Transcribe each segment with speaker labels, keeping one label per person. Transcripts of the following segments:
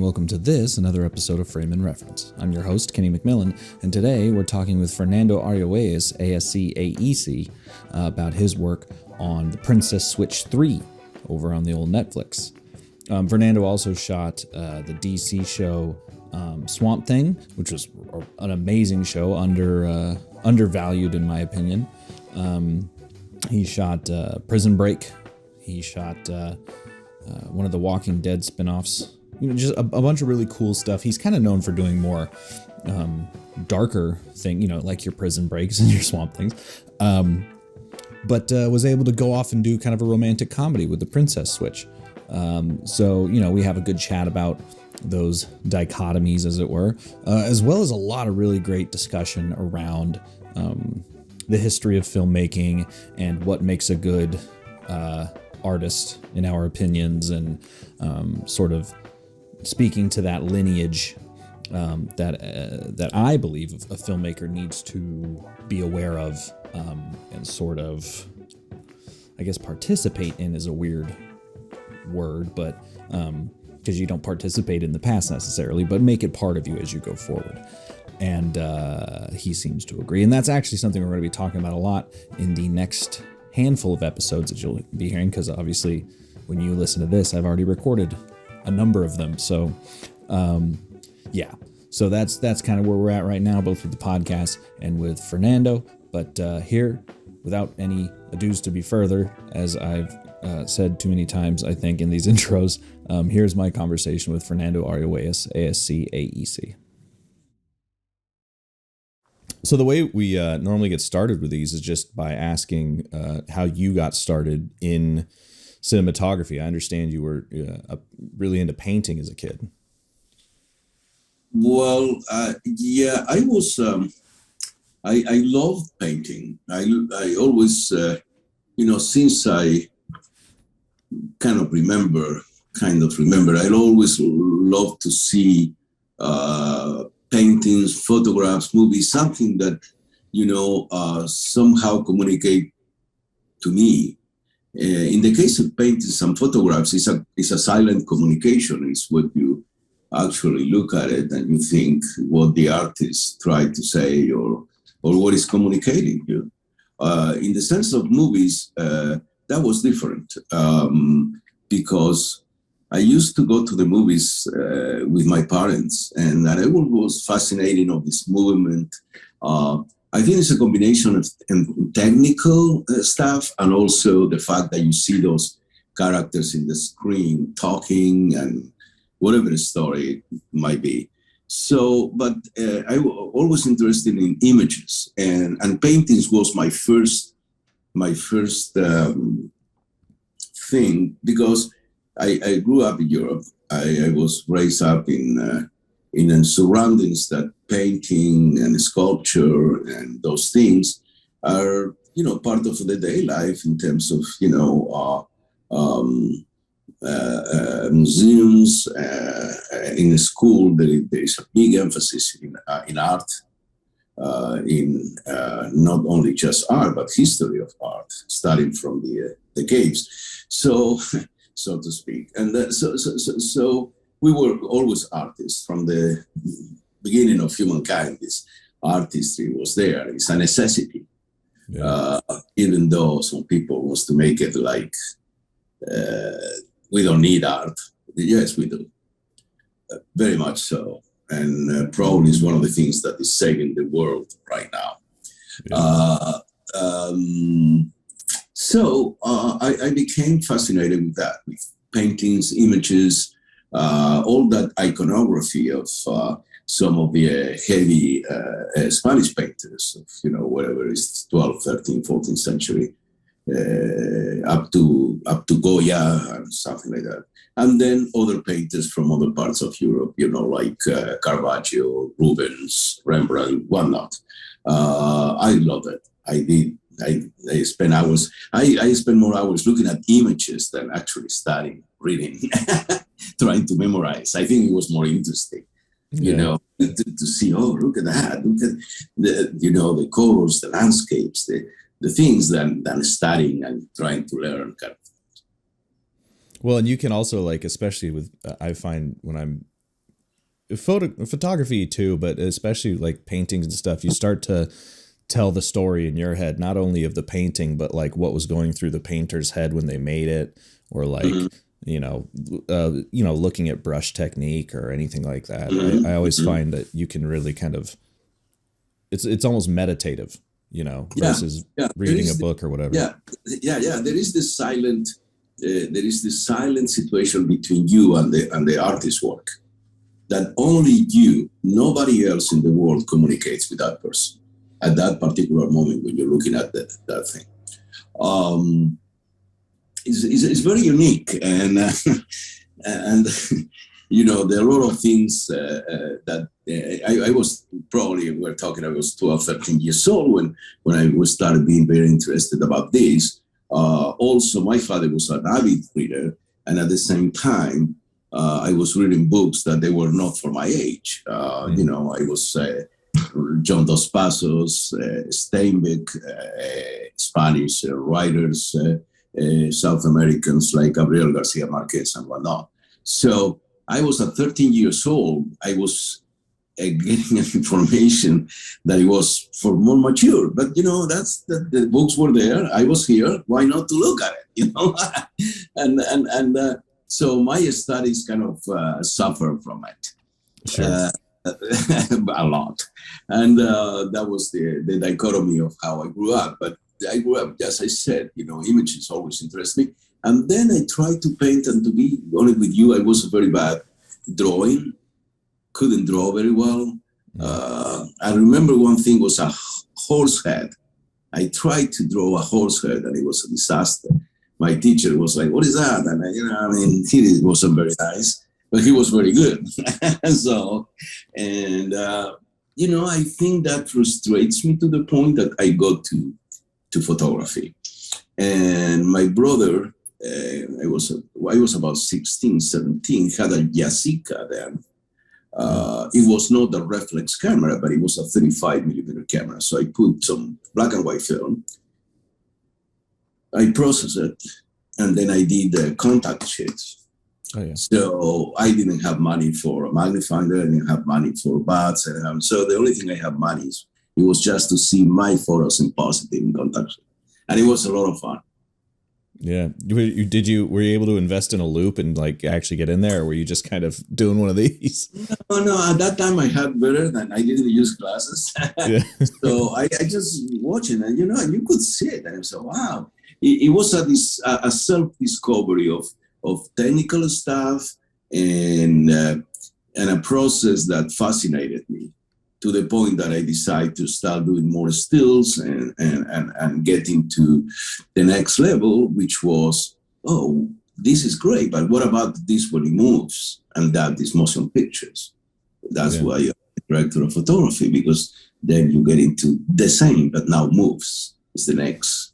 Speaker 1: welcome to another episode of Frame and Reference. I'm your host, Kenny McMillan, and today we're talking with Fernando Arguelles, ASC, AEC, about his work on The Princess Switch 3 over on the old Netflix. Fernando also shot the DC show Swamp Thing, which was an amazing show, undervalued in my opinion. He shot Prison Break. He shot one of the Walking Dead spinoffs. Just a bunch of really cool stuff. He's kind of known for doing more darker thing, like your Prison Breaks and your Swamp Things. But was able to go off and do kind of a romantic comedy with The Princess Switch. So we have a good chat about those dichotomies, as it were, as well as a lot of really great discussion around the history of filmmaking and what makes a good artist in our opinions, and sort of speaking to that lineage that I believe a filmmaker needs to be aware of and sort of, I guess, participate in is a weird word, but because you don't participate in the past necessarily, but make it part of you as you go forward. And he seems to agree. And that's actually something we're going to be talking about a lot in the next handful of episodes that you'll be hearing, because obviously when you listen to this, I've already recorded a number of them. So so that's kind of where we're at right now, both with the podcast and with Fernando. But here, without any ados to be further, as I've said too many times, I think, in these intros, here's my conversation with Fernando Arguelles, ASC, AEC. So the way we normally get started with these is just by asking how you got started in cinematography. I understand you were really into painting as a kid.
Speaker 2: Well, I was. I love painting. I always, since I kind of remember, I always loved to see paintings, photographs, movies, something that, somehow communicate to me. In the case of paintings and photographs, it's a silent communication. It's what you actually look at it and you think what the artist tried to say or what is communicating you. In the sense of movies, that was different because I used to go to the movies with my parents, and I was fascinated of this movement. I think it's a combination of technical stuff and also the fact that you see those characters in the screen talking and whatever the story might be. So, but I was always interested in images, and paintings was my first thing, because I grew up in Europe. I was raised up in surroundings that painting and sculpture and those things are, part of the day life in terms of, museums. In the school, there is a big emphasis in art, in not only just art, but history of art, starting from the caves. So to speak. And so we were always artists from the beginning of humankind. This artistry was there. It's a necessity. Yeah. Even though some people wants to make it like we don't need art. Yes, we do. Very much so. And probably is one of the things that is saving the world right now. Yeah. So I became fascinated with that, with paintings, images, all that iconography of some of the heavy Spanish painters, whatever is 12th, 13th, 14th century, up to Goya and something like that. And then other painters from other parts of Europe, like Caravaggio, Rubens, Rembrandt, whatnot. I love it. I did. I spent hours. I spent more hours looking at images than actually studying, reading, trying to memorize. I think it was more interesting, to see. Oh, look at that! Look at the colors, the landscapes, the things than studying and trying to learn.
Speaker 1: Well, and you can also, especially with, I find when I'm photography too, but especially like paintings and stuff, you start to tell the story in your head, not only of the painting, but like what was going through the painter's head when they made it, or like,
Speaker 2: Mhm.
Speaker 1: looking at brush technique or anything like that. I
Speaker 2: Mhm.
Speaker 1: always
Speaker 2: Mhm.
Speaker 1: find that you can really kind of, it's almost meditative,
Speaker 2: Yeah,
Speaker 1: versus
Speaker 2: yeah. There
Speaker 1: reading a
Speaker 2: is,
Speaker 1: book or whatever.
Speaker 2: yeah, yeah. There is this silent situation between you and the artist's work that only you, nobody else in the world communicates with that person at that particular moment when you're looking at that thing. Um, it's very unique, and there are a lot of things that I was probably, we're talking, I was 12, 13 years old when I was started being very interested about this. Also, my father was an avid reader, and at the same time, I was reading books that they were not for my age.
Speaker 1: Mm.
Speaker 2: I was John Dos Passos, Steinbeck, Spanish writers, South Americans like Gabriel Garcia Marquez and whatnot. So I was at 13 years old. I was getting information that it was for more mature. But the books were there. I was here. Why not to look at it? and so my studies kind of suffer from it.
Speaker 1: Sure.
Speaker 2: A lot. And that was the dichotomy of how I grew up. But I grew up, as I said, images always interest me. And then I tried to paint, and to be honest with you, I was very bad drawing, couldn't draw very well.
Speaker 1: Mm.
Speaker 2: I remember one thing was a horse head. I tried to draw a horse head, and it was a disaster. My teacher was like, "What is that?" And he wasn't very nice, but he was very good. So, and I think that frustrates me to the point that I got to photography. And my brother, I was about 16, 17, had a Yasica then.
Speaker 1: Mm.
Speaker 2: It was not a reflex camera, but it was a 35 millimeter camera. So I put some black and white film, I processed it, and then I did the contact sheets.
Speaker 1: Oh yeah.
Speaker 2: So I didn't have money for a magnifier, I didn't have money for bats. So the only thing I have money is, it was just to see my photos in positive in contact sheet. And it was a lot of fun.
Speaker 1: Yeah. Were you able to invest in a loop and like actually get in there, or were you just kind of doing one of these?
Speaker 2: No, at that time I had better than, I didn't use glasses.
Speaker 1: Yeah.
Speaker 2: So I just watching, and you could see it, and I said, wow. It was a self-discovery of technical stuff, and a process that fascinated me, to the point that I decided to start doing more stills and getting to the next level, which was, oh, this is great, but what about this when it moves? And that is motion pictures. That's
Speaker 1: Yeah.
Speaker 2: why you're a director of photography, because then you get into the same, but now moves. It's the next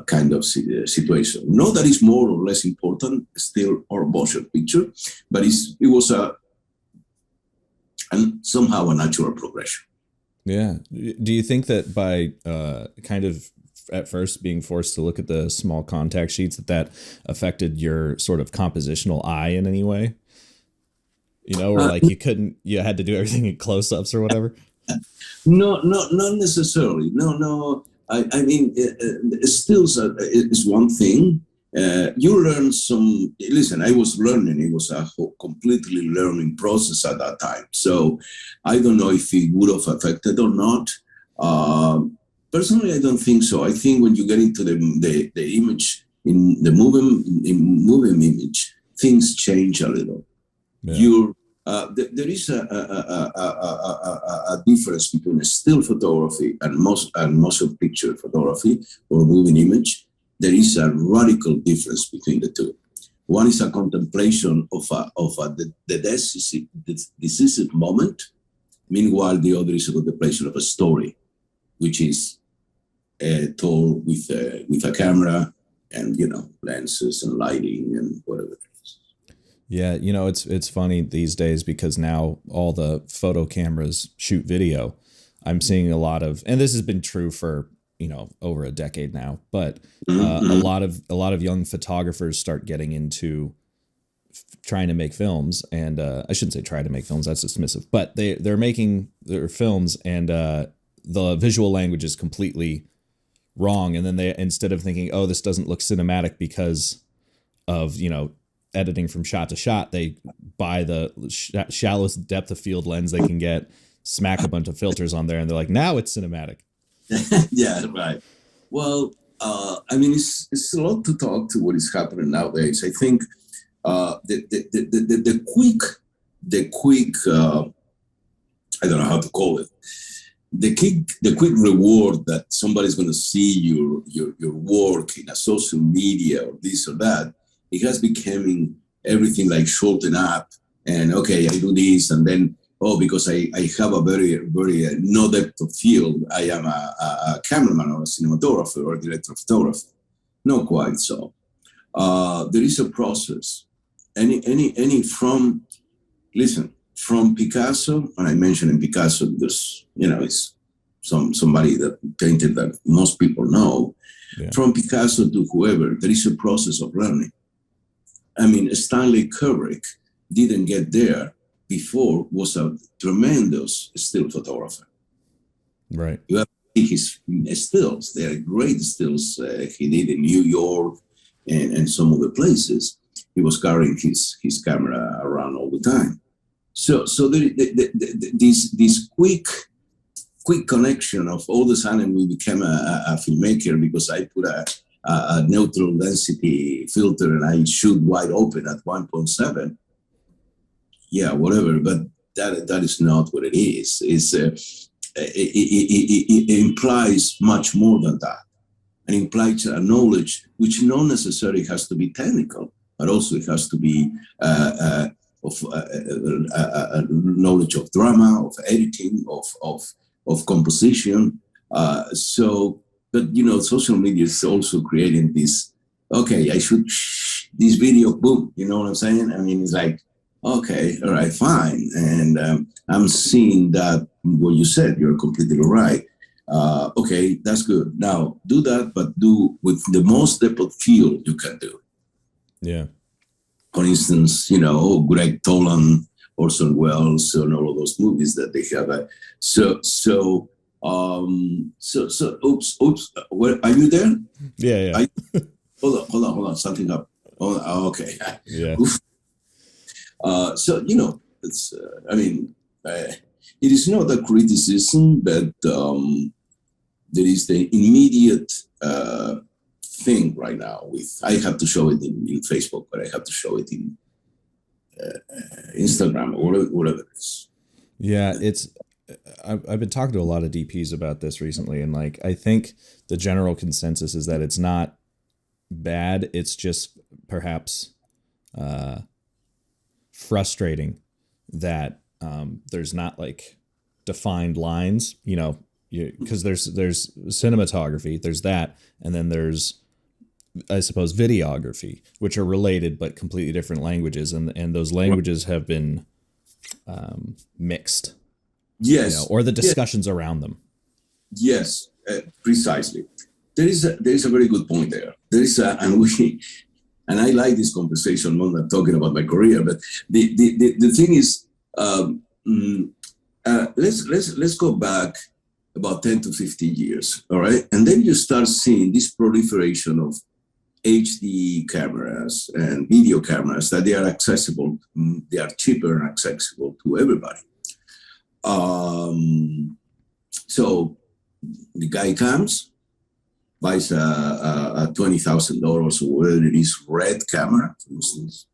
Speaker 2: kind of situation. Not that it's more or less important, still our motion picture, but it was somehow a natural progression.
Speaker 1: Yeah. Do you think that by kind of at first being forced to look at the small contact sheets, that affected your sort of compositional eye in any way? Or like you had to do everything in close-ups or whatever?
Speaker 2: No, not necessarily. No. I mean, stills is one thing. You learn some. Listen, I was learning. It was a completely learning process at that time. So I don't know if it would have affected or not. Personally, I don't think so. I think when you get into the image, in the moving image, things change a little. Yeah. There is a difference between a still photography and motion picture photography or moving image. There is a radical difference between the two. One is a contemplation of the decisive moment. Meanwhile, the other is a contemplation of a story, which is told with a camera and lenses and lighting and whatever.
Speaker 1: Yeah, it's funny these days because now all the photo cameras shoot video. I'm seeing a lot of, and this has been true for over a decade now, but a lot of young photographers start getting into trying to make films, and I shouldn't say try to make films, that's dismissive, but they're making their films, and the visual language is completely wrong. And then they, instead of thinking, oh, this doesn't look cinematic because of, you know, editing from shot to shot, they buy the shallowest depth of field lens they can get, smack a bunch of filters on there, and they're like, now it's cinematic.
Speaker 2: Yeah, right. Well, I mean, it's a lot to talk to what is happening nowadays. I think the quick I don't know how to call it, the quick reward that somebody's going to see your work in a social media or this or that, it has becoming everything like shorten up, and okay, I do this, and then because I have a very no depth of field, I am a cameraman or a cinematographer or a director of photography. Not quite so. There is a process. From Picasso, and I mentioned in Picasso because, you know, it's somebody that painted that most people know. Yeah. From Picasso to whoever, there is a process of learning. I mean, Stanley Kubrick didn't get there before, was a tremendous still photographer.
Speaker 1: Right.
Speaker 2: You have to see his stills. They are great stills he did in New York and some other places. He was carrying his camera around all the time. So this quick connection of all of a sudden we became a filmmaker because I put a neutral density filter and I shoot wide open at 1.7. Yeah, whatever, but that is not what it is. It implies much more than that. It implies a knowledge which not necessarily has to be technical, but also it has to be knowledge of drama, of editing, of composition. But you know, social media is also creating this. Okay, I should this video, boom. You know what I'm saying? I mean, it's like, okay, all right, fine. And I'm seeing that what you said. You're completely right. Okay, that's good. Now do that, but do with the most depth of field you can do.
Speaker 1: Yeah.
Speaker 2: For instance, you know, Greg Toland, Orson Welles, and all of those movies that they have. Oops. Where are you there?
Speaker 1: Yeah.
Speaker 2: Hold on. Something up. Oh, okay.
Speaker 1: Yeah.
Speaker 2: So you know, it's. It is not a criticism, but there is the immediate thing right now. I have to show it in Facebook, but I have to show it in Instagram or whatever it is.
Speaker 1: Yeah, it's. I've been talking to a lot of DPs about this recently, and like I think the general consensus is that it's not bad. It's just perhaps frustrating that there's not like defined lines, you know, because there's cinematography, there's that, and then there's, I suppose, videography, which are related but completely different languages, and those languages have been mixed.
Speaker 2: Yes,
Speaker 1: you know, or the discussions around them.
Speaker 2: Yes, precisely. There is a very good point there. And I like this conversation. I'm not talking about my career, but the thing is, let's go back about 10 to 15 years, all right? And then you start seeing this proliferation of HD cameras and video cameras that they are accessible, they are cheaper and accessible to everybody. So the guy comes, buys a $20,000 or whatever it is red camera, for instance.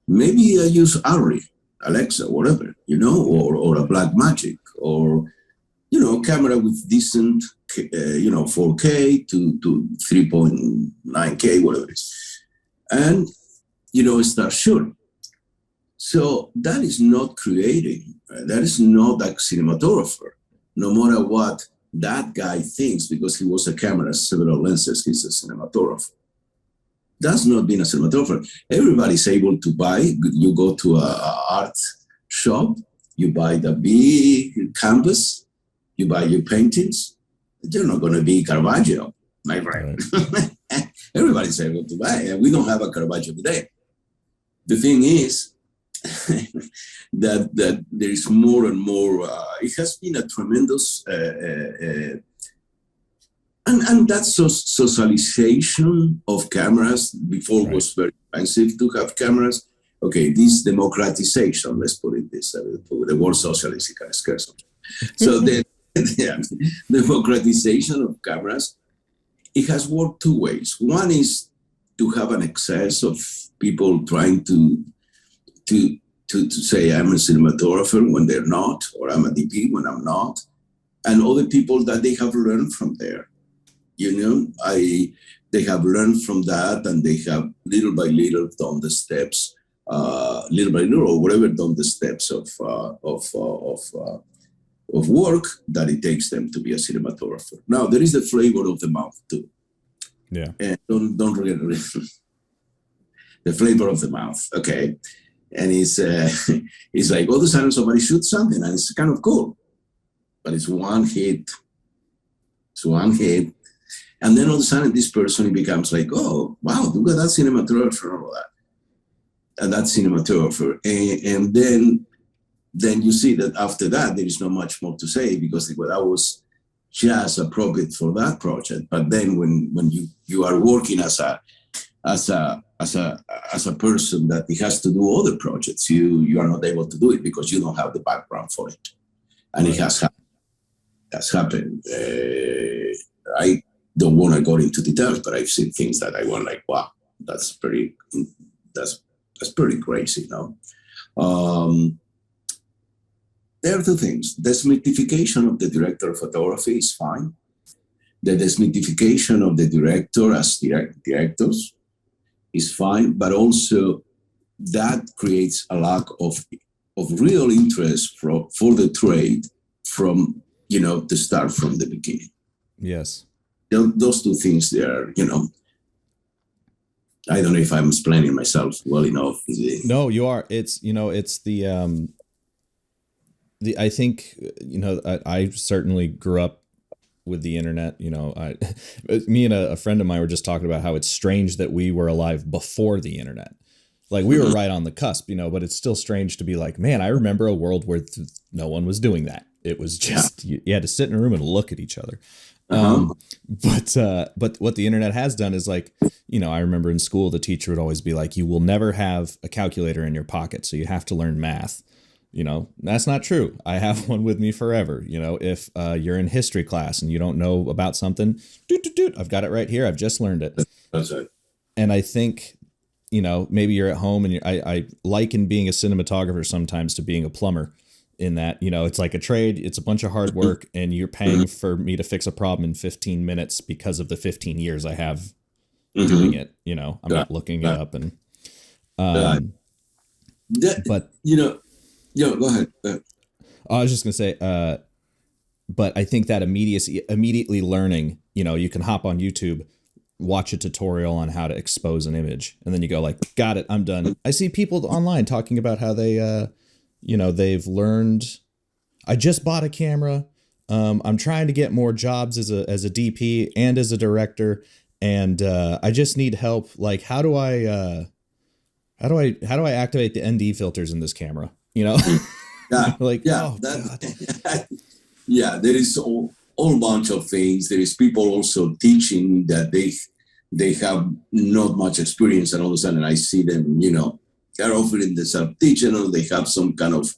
Speaker 2: Maybe I use Arri, Alexa, whatever, you know, or a Black Magic, or, you know, camera with decent, 4K to 3.9K, whatever it is. And, you know, start shooting. So that is not creating, that is not a cinematographer, no matter what that guy thinks, because he was a camera, several lenses, he's a cinematographer. That's not being a cinematographer. Everybody's able to buy. You go to a art shop, you buy the big canvas, you buy your paintings. You're not going to be Caravaggio, my friend. Right. Everybody's able to buy. And we don't have a Caravaggio today. the thing is that there is more and more. It has been a tremendous and that socialization of cameras before
Speaker 1: Right.
Speaker 2: was very expensive to have cameras. Okay, this democratization, let's put it this way, the word socialist is kind of scarce. So the democratization of cameras, it has worked two ways. One is to have an excess of people trying to say I'm a cinematographer when they're not, or I'm a DP when I'm not, and other people that they have learned from there. They have learned from that, and they have little by little done the steps, little by little, or whatever, done the steps of work that it takes them to be a cinematographer. Now there is the flavor of the mouth too.
Speaker 1: Yeah.
Speaker 2: And don't forget the flavor of the mouth. Okay, and it's like all of a sudden somebody shoots something, and it's kind of cool, but it's one hit. It's one hit. And then all of a sudden, this person becomes like, oh, wow, look at that cinematographer and all that. And that cinematographer. And then you see that after that, there is not much more to say because that was just appropriate for that project. But then when you are working as a person that it has to do other projects, you are not able to do it because you don't have the background for it. And right. It has happened. I don't want to go into details, but I've seen things that I went like, wow, that's pretty crazy, There are two things. Desmythification of the director of photography is fine. The desmythification of the director as directors is fine, but also that creates a lack of real interest for the trade from, to start from the beginning.
Speaker 1: Yes.
Speaker 2: Those two things there, I don't know if I'm explaining myself well enough.
Speaker 1: No, you are. It's, it's the I think, I certainly grew up with the internet. Me and a friend of mine were just talking about how it's strange that we were alive before the internet. Like we were right on the cusp, but it's still strange to be like, man, I remember a world where no one was doing that. It was just, you had to sit in a room and look at each other. But what the internet has done is like, I remember in school, the teacher would always be like, you will never have a calculator in your pocket. So you have to learn math. That's not true. I have one with me forever. If you're in history class and you don't know about something, I've got it right here. I've just learned it.
Speaker 2: That's right.
Speaker 1: And I think, maybe you're at home and I liken being a cinematographer sometimes to being a plumber. In that, it's like a trade, it's a bunch of hard work, and you're paying for me to fix a problem in 15 minutes because of the 15 years I have doing it. I'm not looking it up and, but
Speaker 2: go ahead.
Speaker 1: I was just gonna say, but I think that immediately learning, you can hop on YouTube, watch a tutorial on how to expose an image, and then you go like, got it, I'm done. I see people online talking about how they, they've learned, I just bought a camera. I'm trying to get more jobs as a DP and as a director. And, I just need help. Like, how do I activate the ND filters in this camera? Like,
Speaker 2: yeah,
Speaker 1: oh, God.
Speaker 2: Yeah, there is all bunch of things. There is people also teaching that they have not much experience, and all of a sudden I see them, they're offering the self-teaching, or they have some kind of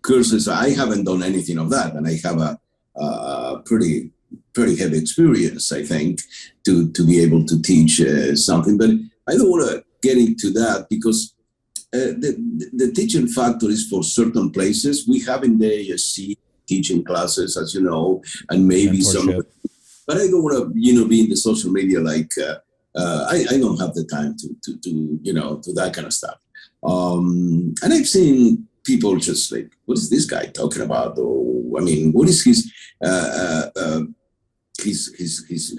Speaker 2: courses. I haven't done anything of that, and I have a pretty heavy experience, I think, to be able to teach something. But I don't want to get into that because the teaching factor is for certain places. We have in the ASC teaching classes, as you know, and maybe some. But I don't want to, be in the social media like I don't have the time to to that kind of stuff. And I've seen people just like, what is this guy talking about? Or, I mean, what is his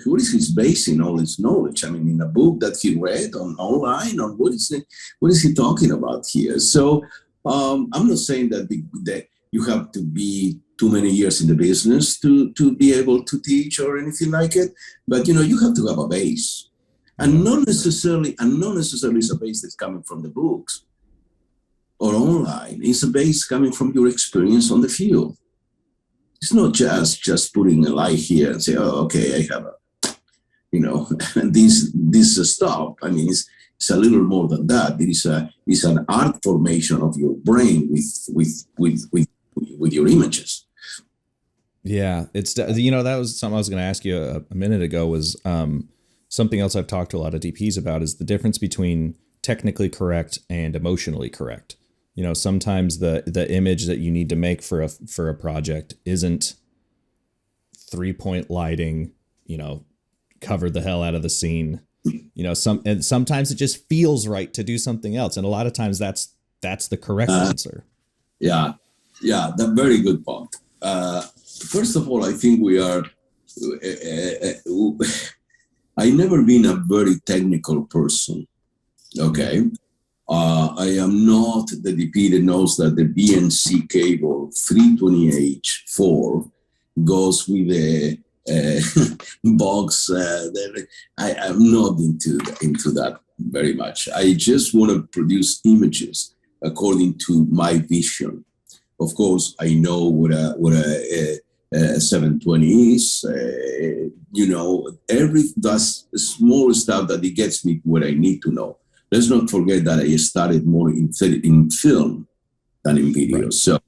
Speaker 2: what is his basing all his knowledge? I mean, in a book that he read online, or what is he talking about here? So I'm not saying that you have to be too many years in the business to be able to teach or anything like it, but you have to have a base. And not necessarily it's a base that's coming from the books. or online is a base coming from your experience on the field. It's not just putting a light here and say, oh, okay, I have a, this stuff. I mean, it's a little more than that. It's an art formation of your brain with your images.
Speaker 1: Yeah, it's that was something I was going to ask you a minute ago. Was something else I've talked to a lot of DPs about is the difference between technically correct and emotionally correct. Sometimes the image that you need to make for a project isn't 3-point lighting, cover the hell out of the scene. And sometimes it just feels right to do something else. And a lot of times that's the correct answer.
Speaker 2: Yeah, that's very good point. First of all, I think we are, I've never been a very technical person. Okay. I am not the DP that knows that the BNC cable 320H4 goes with a box. I am not into that very much. I just want to produce images according to my vision. Of course, I know what a 720 is. That's small stuff that it gets me what I need to know. Let's not forget that I started more in film than in video. Right. So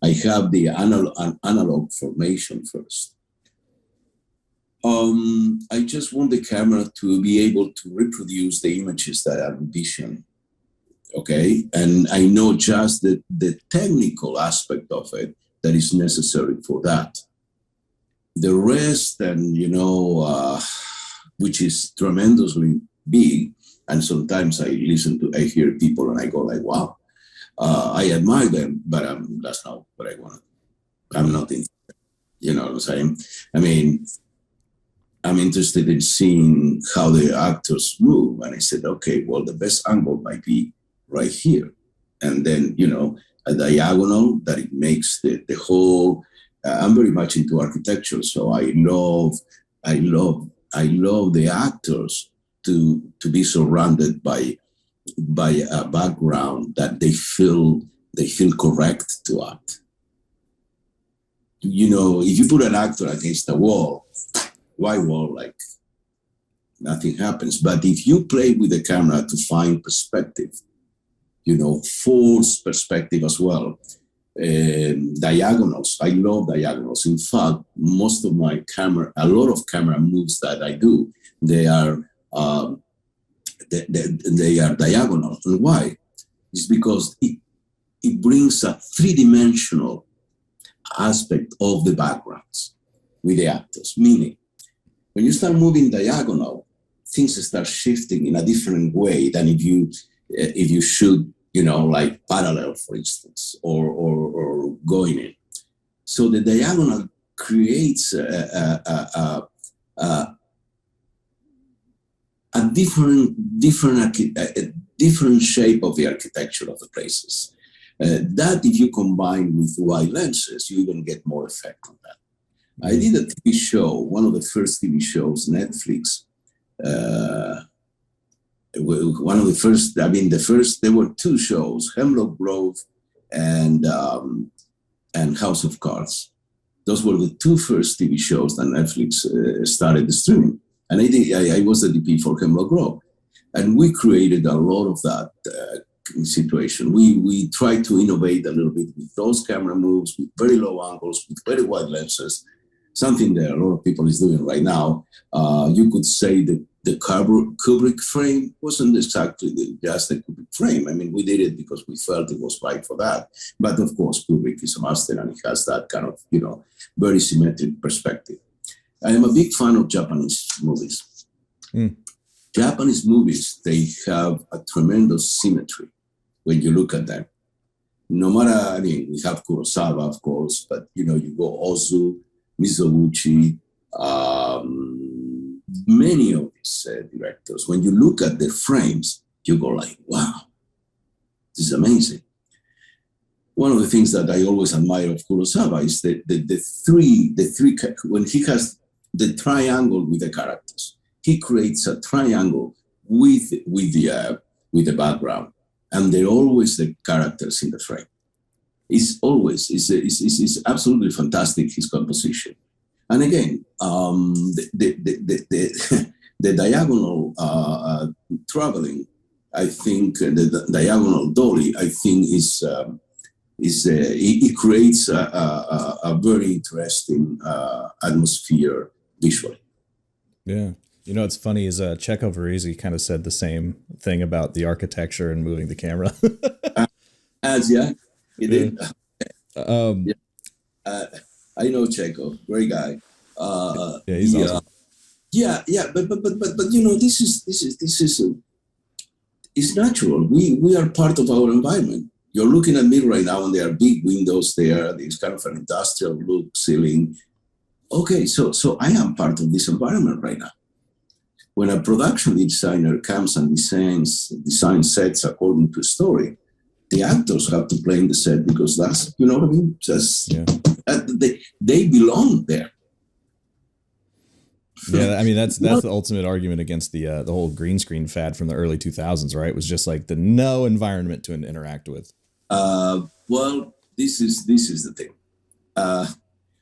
Speaker 2: I have the analog formation first. I just want the camera to be able to reproduce the images that I envision. Okay. And I know just the technical aspect of it that is necessary for that. The rest, and which is tremendously big. And sometimes I hear people and I go like, wow, I admire them, but that's not what I want. I'm not in, you know what I'm saying? I mean, I'm interested in seeing how the actors move. And I said, okay, well, the best angle might be right here. And then, a diagonal that it makes the whole, I'm very much into architecture. So I love the actors to be surrounded by a background that they feel correct to act. If you put an actor against a wall, white wall, like nothing happens. But if you play with the camera to find perspective, force perspective as well, diagonals. I love diagonals. In fact, most of a lot of camera moves that I do, they are diagonal. And why? It's because it brings a three-dimensional aspect of the backgrounds with the actors. Meaning, when you start moving diagonal, things start shifting in a different way than if you shoot, like parallel, for instance, or going in. So the diagonal creates a different shape of the architecture of the places. That if you combine with wide lenses, you even get more effect on that. I did a TV show, one of the first TV shows, Netflix. One of the first, there were two shows, Hemlock Grove and House of Cards. Those were the two first TV shows that Netflix started streaming. And I was the DP for Hemlock Grove. And we created a lot of that situation. We tried to innovate a little bit with those camera moves, with very low angles, with very wide lenses, something that a lot of people is doing right now. You could say that the Kubrick frame wasn't exactly just the Kubrick frame. I mean, we did it because we felt it was right for that. But of course, Kubrick is a master and he has that kind of, very symmetric perspective. I am a big fan of Japanese movies. Japanese movies, they have a tremendous symmetry when you look at them. No matter, we have Kurosawa, of course, but, you go Ozu, Mizoguchi, many of these directors, when you look at their frames, you go like, wow, this is amazing. One of the things that I always admire of Kurosawa is the three, when he has the triangle with the characters, he creates a triangle with the background. and they're always the characters in the frame. It's absolutely fantastic, his composition. And again, the diagonal traveling, I think the diagonal dolly, I think it creates a very interesting atmosphere visually.
Speaker 1: Yeah. You know, what's funny is Chekhov kind of said the same thing about the architecture and moving the camera.
Speaker 2: Yeah, he did.
Speaker 1: Yeah.
Speaker 2: I know Chekhov, great guy.
Speaker 1: Yeah, he's awesome.
Speaker 2: Yeah, but you know, this is it's natural. We are part of our environment. You're looking at me right now, and there are big windows there. There's kind of an industrial look ceiling. Okay, so I am part of this environment right now. When a production designer comes and designs sets according to a story, the actors have to play in the set because that's, you know what I mean? Just they belong there.
Speaker 1: Yeah, I mean that's the ultimate argument against the whole green screen fad from the early 2000s, right? It was just like the no environment to interact with.
Speaker 2: Well, this is the thing.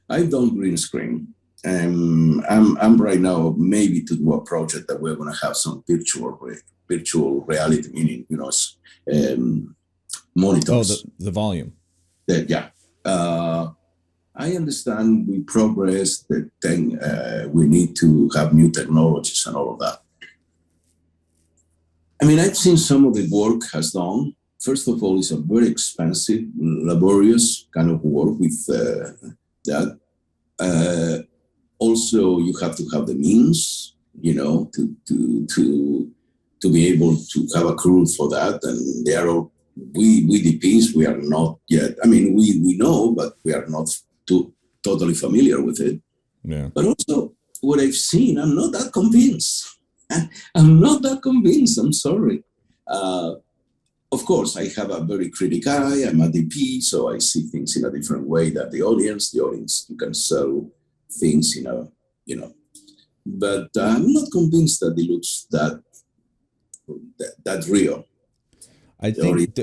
Speaker 2: I've done green screen. I'm right now maybe to do a project that we're going to have some virtual reality, meaning, you know, monitors.
Speaker 1: Oh, the volume.
Speaker 2: Yeah. I understand we progress, that then we need to have new technologies and all of that. I mean, I've seen some of the work has done. First of all, it's a very expensive, laborious kind of work with that. Also, you have to have the means, you know, to be able to have a crew for that. And there are we DPs, we are not yet. I mean, we know, but we are not totally familiar with it.
Speaker 1: Yeah.
Speaker 2: But also, what I've seen, I'm not that convinced. I'm sorry. Of course, I have a very critical eye. I'm a DP, so I see things in a different way than the audience. The audience, you can sell things, you know. But I'm not convinced that it looks that real.
Speaker 1: I think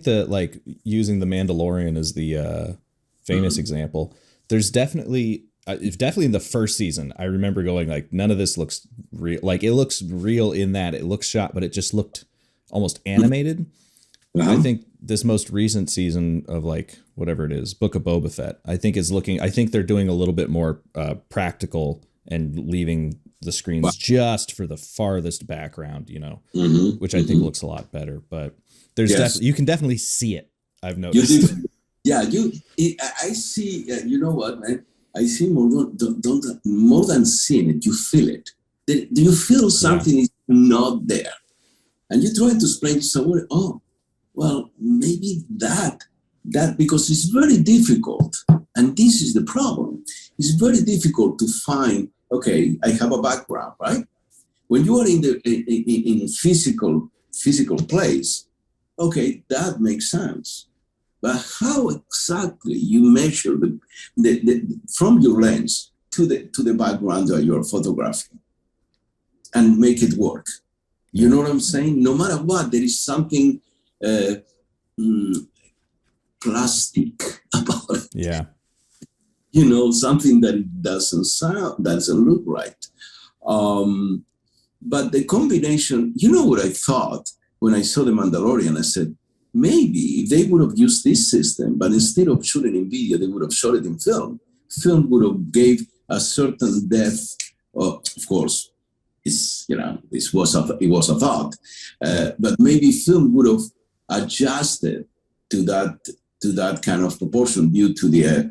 Speaker 1: that like using The Mandalorian as the famous example, there's definitely in the first season, I remember going like, none of this looks real. Like it looks real in that it looks shot, but it just looked almost animated. I think this most recent season of like whatever it is, Book of Boba Fett, I think they're doing a little bit more practical and leaving the screens just for the farthest background, you know, which I think looks a lot better. But there's you can definitely see it. I've noticed.
Speaker 2: I see. You know what, man? I see more than seeing it. You feel it. Do you feel something is not there? And you try to explain to someone, oh, well, maybe that because it's very difficult. And this is the problem. It's very difficult to find, okay, I have a background, right? When you are in physical place, okay, that makes sense. But how exactly you measure the from your lens to the background that you're photographing and make it work? You know what I'm saying? No matter what, there is something plastic about it.
Speaker 1: Yeah.
Speaker 2: You know, something that it doesn't look right. But the combination, you know what I thought when I saw The Mandalorian? I said, maybe if they would have used this system, but instead of shooting in video, they would have shot it in film. Film would have gave a certain depth. Of course, it was a thought, but maybe film would have adjusted to that kind of proportion due to the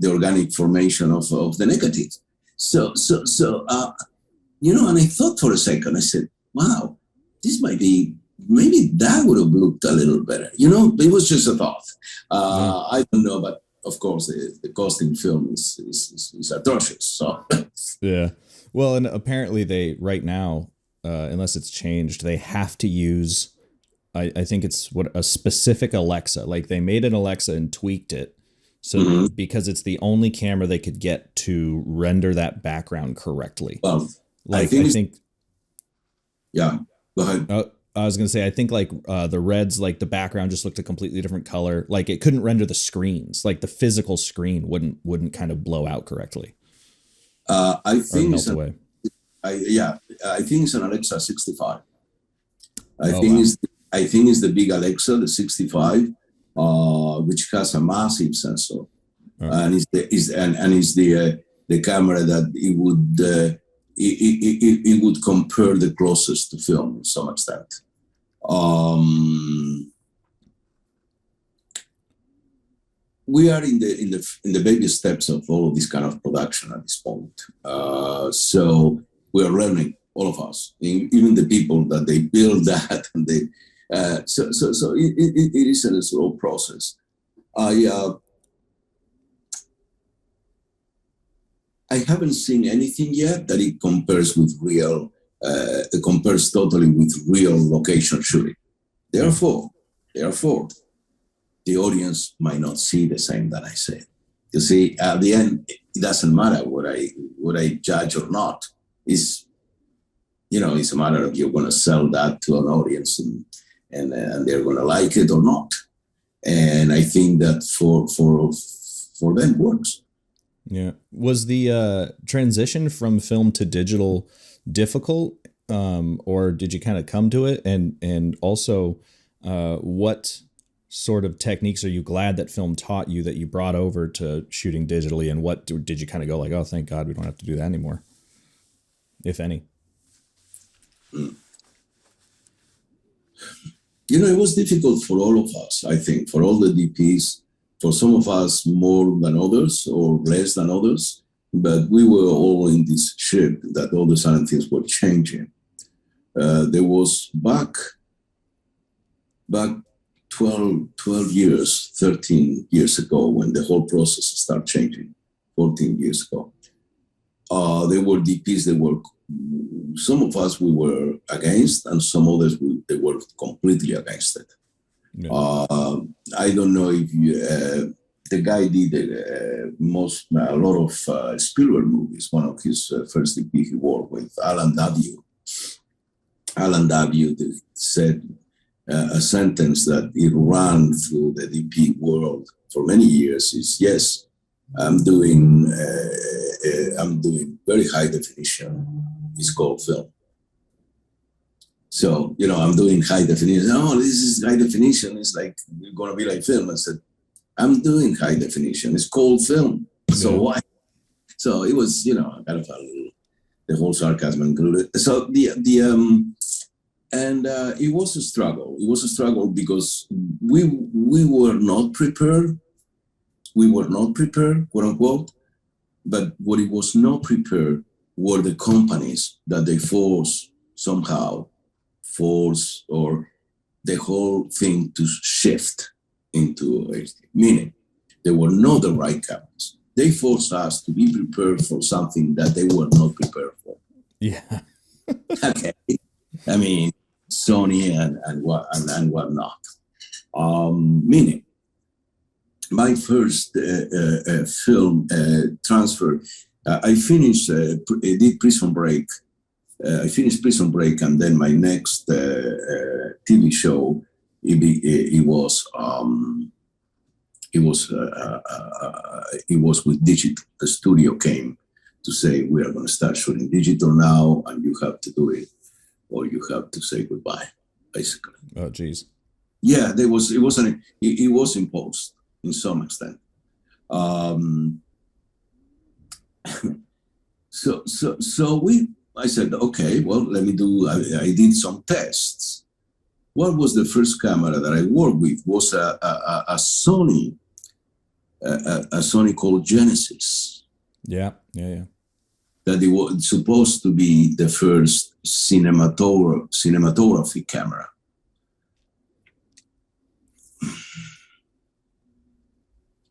Speaker 2: organic formation of the negative. So you know, and I thought for a second, I said, wow, this might be, maybe that would have looked a little better. You know, it was just a thought. I don't know, but of course the cost in film is atrocious. So
Speaker 1: yeah. Well, and apparently they right now, unless it's changed, they have to use, I think it's a specific Alexa. Like they made an Alexa and tweaked it. So because it's the only camera they could get to render that background correctly.
Speaker 2: Well,
Speaker 1: like I think
Speaker 2: yeah, go ahead.
Speaker 1: I was gonna say, I think like the reds, like the background just looked a completely different color. Like it couldn't render the screens, like the physical screen wouldn't kind of blow out correctly
Speaker 2: I
Speaker 1: or
Speaker 2: think
Speaker 1: melt away.
Speaker 2: I think it's an Alexa 65.
Speaker 1: Oh wow.
Speaker 2: I think it's the big Alexa, the 65, which has a massive sensor,
Speaker 1: Oh.
Speaker 2: and is the camera that it would compare the closest to film to some extent. We are in the baby steps of all of this kind of production at this point. So we are learning, all of us, even the people that they build that, and they. So it is a slow process. I haven't seen anything yet that it compares with real. It compares totally with real location shooting. Therefore, the audience might not see the same that I said. You see, at the end, it doesn't matter what I judge or not. It's a matter of you're going to sell that to an audience, and they're going to like it or not. And I think that for them it works.
Speaker 1: Yeah. Was the transition from film to digital difficult, or did you kind of come to it? And also, what sort of techniques are you glad that film taught you that you brought over to shooting digitally? And what did you kind of go like, oh, thank God we don't have to do that anymore, if any?
Speaker 2: It was difficult for all of us, I think, for all the DPs, for some of us more than others or less than others, but we were all in this ship that all of a sudden things were changing. There was back 12 years, 13 years ago, when the whole process started changing, 14 years ago. There were DPs that were, some of us we were against, and some others they were completely against it. Yeah. I don't know if the guy did a lot of Spielberg movies. One of his first DP he worked with, Alan W. Alan W. said a sentence that it ran through the DP world for many years is, yes, I'm doing very high definition. It's called film. So, I'm doing high definition. Oh, this is high definition. It's like, you're going to be like film. I said, I'm doing high definition. It's called film. So why? So it was, kind of the whole sarcasm included. So it was a struggle. It was a struggle because we were not prepared. We were not prepared, quote unquote. But what it was not prepared were the companies that they force or the whole thing to shift into HD. Meaning, they were not the right companies. They forced us to be prepared for something that they were not prepared for.
Speaker 1: Yeah.
Speaker 2: Okay. I mean, Sony and whatnot. Meaning, my first film transfer, I finished, did Prison Break. I finished Prison Break, and then my next TV show, it was with digital. The studio came to say, we are going to start shooting digital now, and you have to do it, or you have to say goodbye, basically.
Speaker 1: Oh, geez. Yeah,
Speaker 2: it was imposed in some extent. I said, okay, well, let me do. I did some tests. What was the first camera that I worked with? Was a Sony, a Sony called Genesis.
Speaker 1: Yeah.
Speaker 2: That it was supposed to be the first cinematography camera.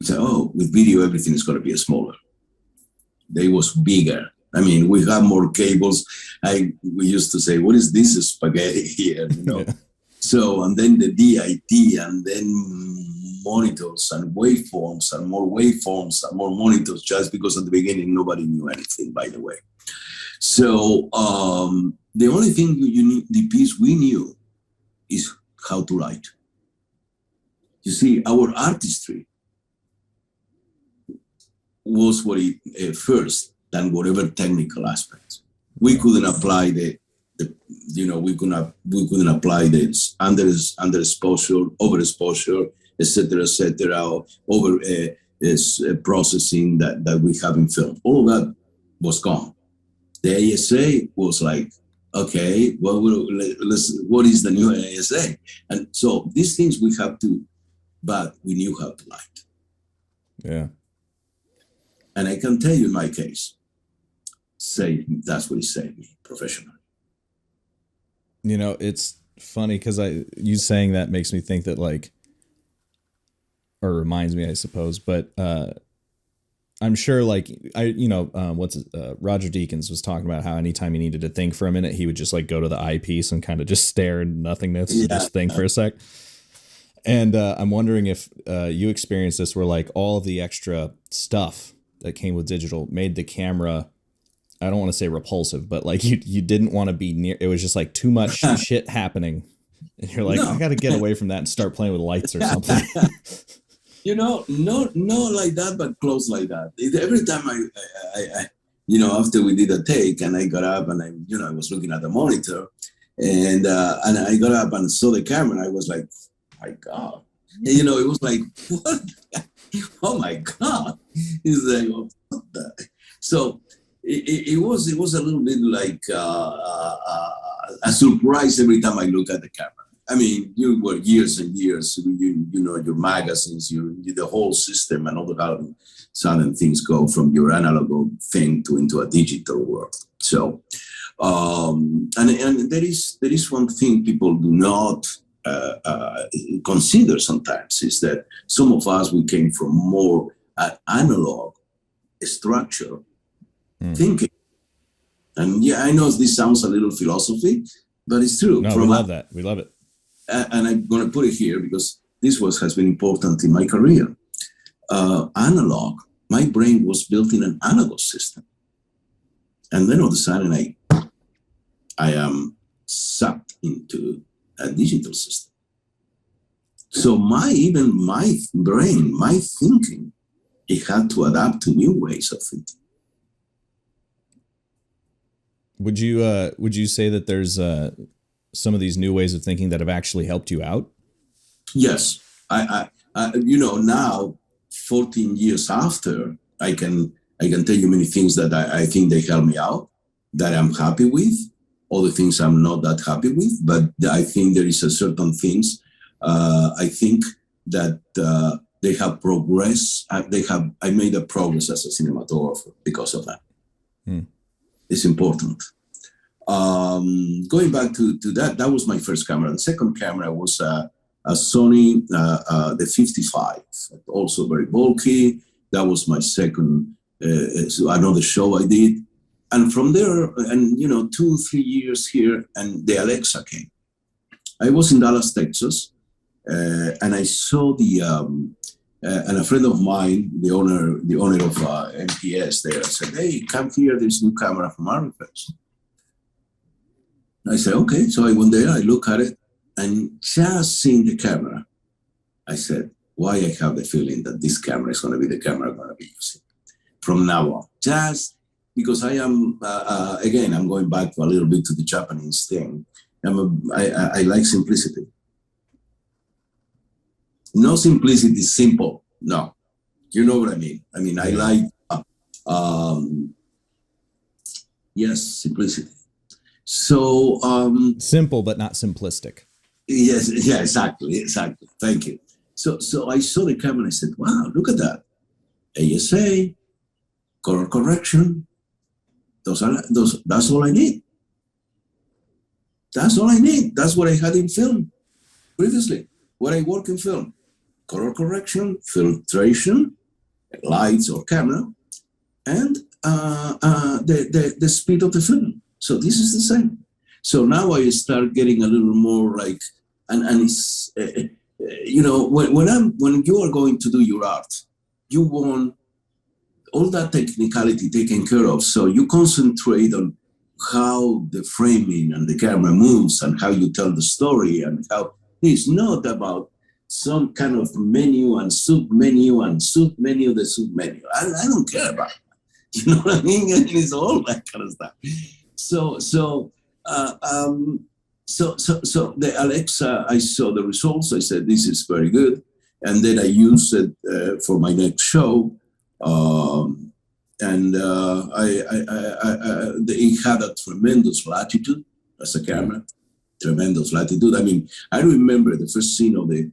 Speaker 2: So, with video, everything is going to be smaller. They was bigger. I mean, we have more cables. We used to say, what is this spaghetti here? Yeah. So, and then the DIT, and then monitors and waveforms and more monitors, just because at the beginning, nobody knew anything, by the way. So, the only thing the piece we knew is how to write. You see, our artistry was what it first than whatever technical aspects. We couldn't apply we couldn't apply the underexposure, overexposure, etc., over processing that we have in film. All of that was gone. The ASA was like, okay, well, what is the new ASA? And so these things we have to, but we knew how to write.
Speaker 1: Yeah.
Speaker 2: And I can tell you in my case, that's what it saved me professionally.
Speaker 1: You know, it's funny because you saying that makes me think that or reminds me, I suppose, but I'm sure Roger Deakins was talking about how anytime he needed to think for a minute, he would just go to the eyepiece and kind of just stare in nothingness and just think for a sec. And I'm wondering if you experienced this where all the extra stuff that came with digital made the camera, I don't want to say repulsive, but you didn't want to be near. It was just too much shit happening. And you're like, no. I got to get away from that and start playing with lights or something.
Speaker 2: Not like that, but close like that. Every time I after we did a take and I got up and I was looking at the monitor and I got up and saw the camera and I was like, my God. And, it was like, what? Oh my God. It's like, what the? So it was a little bit like a surprise every time I look at the camera. I mean, you work years and years, your magazines, the whole system and all the sudden things go from your analog thing into a digital world. So, and there is one thing people do not consider sometimes is that some of us, we came from more analog structure thinking. And yeah, I know this sounds a little philosophy, but it's true.
Speaker 1: No, we love that. We love it.
Speaker 2: And I'm going to put it here because this has been important in my career. Analog, my brain was built in an analog system. And then all of a sudden I am sucked into a digital system. So my brain, my thinking, it had to adapt to new ways of thinking.
Speaker 1: Would you say that there's some of these new ways of thinking that have actually helped you out?
Speaker 2: Yes, I now 14 years after, I can tell you many things that I think they help me out, that I'm happy with. Other things I'm not that happy with, but I think there is a certain things. I think that they have progressed. I made a progress as a cinematographer because of that. It's important. Going back to that was my first camera. The second camera was a Sony, the 55, also very bulky. That was my second, another show I did. And from there, and 2-3 years here, and the Alexa came. I was in Dallas, Texas, and I saw and a friend of mine, the owner of MPS there, said, "Hey, come here, there's a new camera from Arguelles." I said, okay. So I went there, I look at it, and just seeing the camera, I said, why I have the feeling that this camera is going to be the camera I'm going to be using from now on. Just because I am, again, I'm going back a little bit to the Japanese thing. I like simplicity. No simplicity, simple. No. You know what I mean? I mean, I like, yes, simplicity. So
Speaker 1: simple, but not simplistic.
Speaker 2: Yes, yeah, exactly. Thank you. So I saw the camera and I said, wow, look at that. ASA, color correction. That's all I need. That's all I need. That's what I had in film previously. What I work in film. Color correction, filtration, lights or camera, and the speed of the film. So this is the same. So now I start getting a little more like, and it's, when you are going to do your art, you want all that technicality taken care of. So you concentrate on how the framing and the camera moves and how you tell the story, and how it's not about some kind of menu and sub-menu and sub-menu, the sub-menu. I don't care about that. You know what I mean? And it's all that kind of stuff. So the Alexa, I saw the results. I said, this is very good. And then I used it for my next show. It had a tremendous latitude as a camera, tremendous latitude. I mean, I remember the first scene of the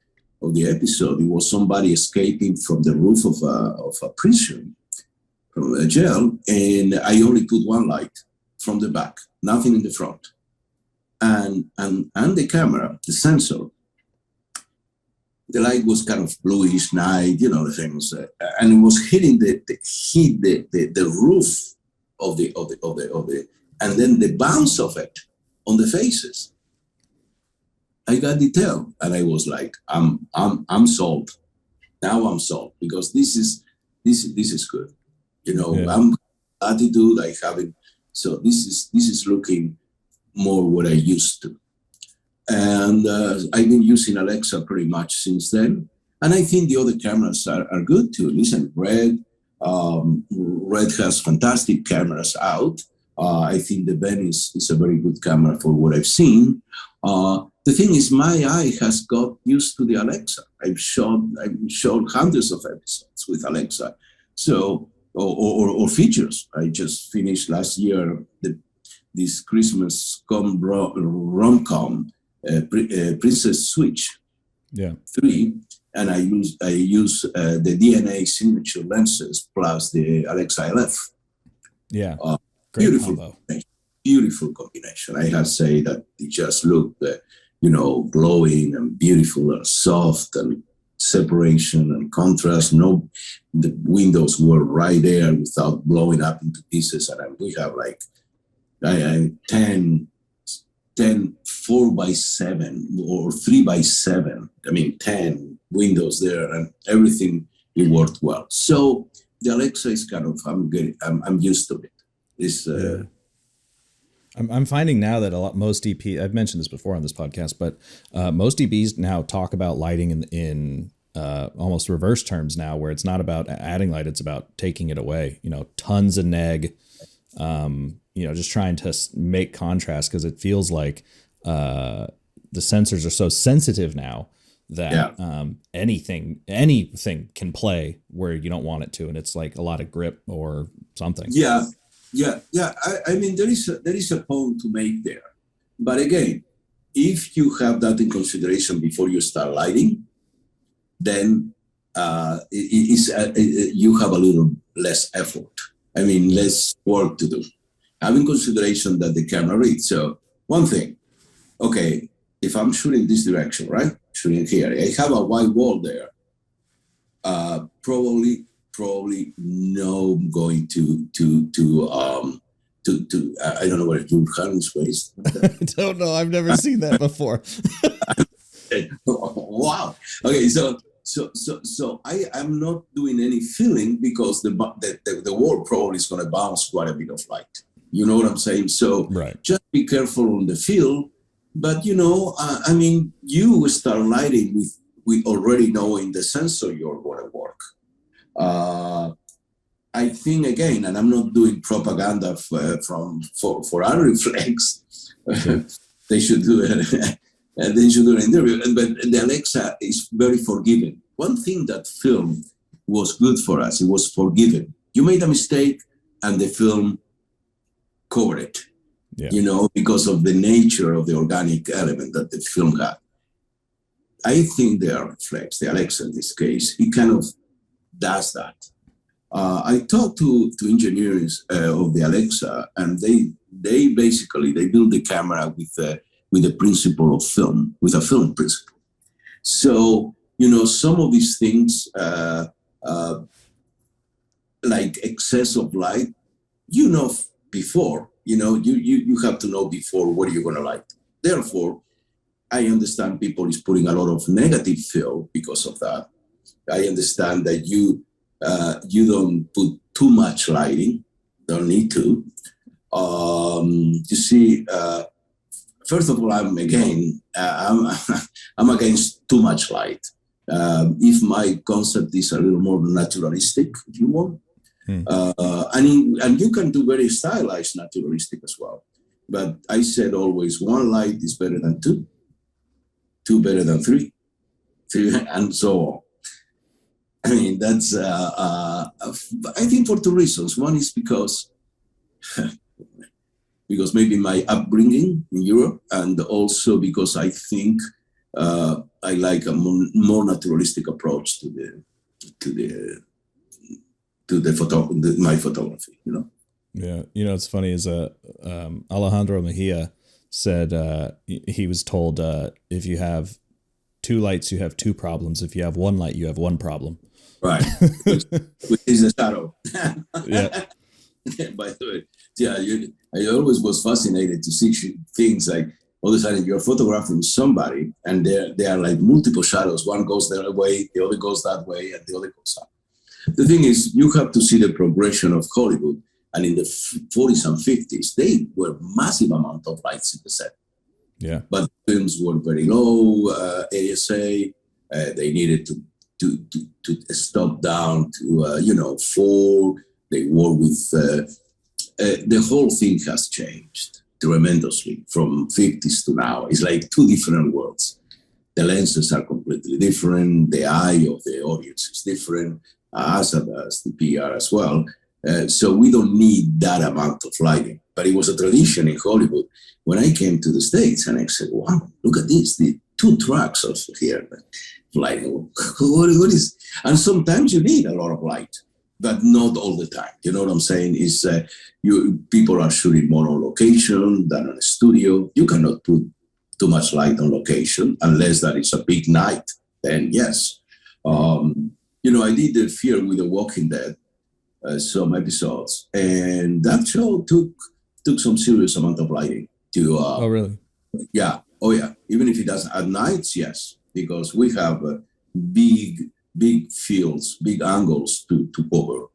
Speaker 2: episode. It was somebody escaping from the roof of a prison, from a jail, and I only put one light from the back, nothing in the front, and the camera, the sensor. The light was kind of bluish night, you know, the things, and it was hitting the roof of the, and then the bounce of it on the faces. I got detail, and I was like, I'm sold. Now I'm sold, because this is good. You know, I'm attitude I having. So this is looking more what I used to. And I've been using Alexa pretty much since then. And I think the other cameras are good too. Listen, Red has fantastic cameras out. I think the Ben is a very good camera for what I've seen. The thing is, my eye has got used to the Alexa. I've shot hundreds of episodes with Alexa. So, or features. I just finished last year this Christmas rom-com, Princess Switch 3, and I use the DNA signature lenses plus the Alexa LF.
Speaker 1: Yeah,
Speaker 2: beautiful combination. I have to say that it just looked, glowing and beautiful and soft, and separation and contrast. No, the windows were right there without blowing up into pieces, and we have like 10 4x7 or 3x7. I mean, 10 windows there, and everything, it worked well. So the Alexa is kind of, I'm used to it. It's
Speaker 1: I'm finding now that most DP, I've mentioned this before on this podcast, but most DPs now talk about lighting in almost reverse terms now, where it's not about adding light, it's about taking it away. You know, tons of neg. Just trying to make contrast, because it feels like the sensors are so sensitive now that anything can play where you don't want it to, and it's like a lot of grip or something.
Speaker 2: Yeah. I mean, there is a point to make there, but again, if you have that in consideration before you start lighting, then you have a little less effort. I mean, less work to do. Having consideration that the camera reads. So one thing, okay, if I'm shooting this direction, right? Shooting here, I have a white wall there. Probably no going to I don't know what your hand's waist.
Speaker 1: I don't know. I've never seen that before.
Speaker 2: Wow. Okay, so I am not doing any filling, because the wall probably is going to bounce quite a bit of light. You know what I'm saying? So just be careful on the fill. But I mean, you start lighting with already knowing the sensor you're going to work. I think again, and I'm not doing propaganda for Arriflex. They should do it. And they should do an interview. But the Alexa is very forgiving. One thing that film was good for us, it was forgiving. You made a mistake, and the film covered it. Yeah. Because of the nature of the organic element that the film had. I think the Arriflex, the Alexa in this case, it kind of does that. I talked to engineers of the Alexa, and they basically build the camera with the principle of film, with a film principle. So, some of these things, like excess of light, before, you have to know before what you're going to light. Therefore, I understand people is putting a lot of negative fill because of that. I understand that you don't put too much lighting, don't need to. You see, first of all, I'm I'm against too much light. If my concept is a little more naturalistic, if you want, and you can do very stylized naturalistic as well. But I said always, one light is better than two better than three, and so on. I mean, that's, I think for two reasons. One is because maybe my upbringing in Europe, and also because I think I like a more naturalistic approach to my photography, you know?
Speaker 1: Yeah. You know, it's funny is Alejandro Mejia said he was told if you have two lights, you have two problems. If you have one light, you have one problem.
Speaker 2: Right. which is a shadow.
Speaker 1: Yeah.
Speaker 2: By the way, yeah, I always was fascinated to see things like all of a sudden you're photographing somebody and there are like multiple shadows. One goes that way, the other goes that way, and the other goes up. The thing is, you have to see the progression of Hollywood. And in the 40s and 50s, they were massive amount of lights in the set.
Speaker 1: Yeah.
Speaker 2: But films were very low, ASA. They needed to stop down to 4. They work with the whole thing has changed tremendously from 50s to now. It's like two different worlds. The lenses are completely different. The eye of the audience is different, as does the PR as well. So we don't need that amount of lighting. But it was a tradition in Hollywood. When I came to the States and I said, wow, look at this, the 2 tracks of here, lighting. What is? And sometimes you need a lot of light, but not all the time. You know what I'm saying? Is people are shooting more on location than on a studio. You cannot put too much light on location unless that is a big night. Then yes. I did the Fear with the Walking Dead, some episodes, and that show took some serious amount of lighting to.
Speaker 1: Oh really?
Speaker 2: Yeah. Oh yeah. Even if it doesn't at nights, yes, because we have big fields, big angles to cover,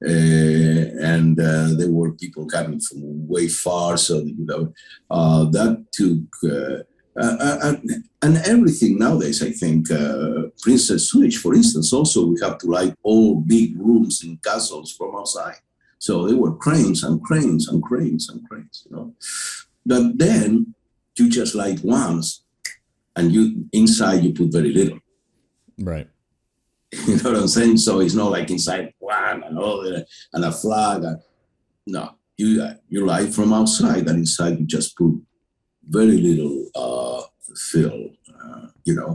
Speaker 2: and there were people coming from way far, so that took. And everything nowadays, I think, Princess Switch, for instance, also we have to light all big rooms in castles from outside. So there were cranes and cranes and cranes and cranes, But then you just light once, and inside you put very little.
Speaker 1: Right.
Speaker 2: You know what I'm saying? So it's not like inside one and all that and a flag. No, you light from outside, and inside you just put very little film,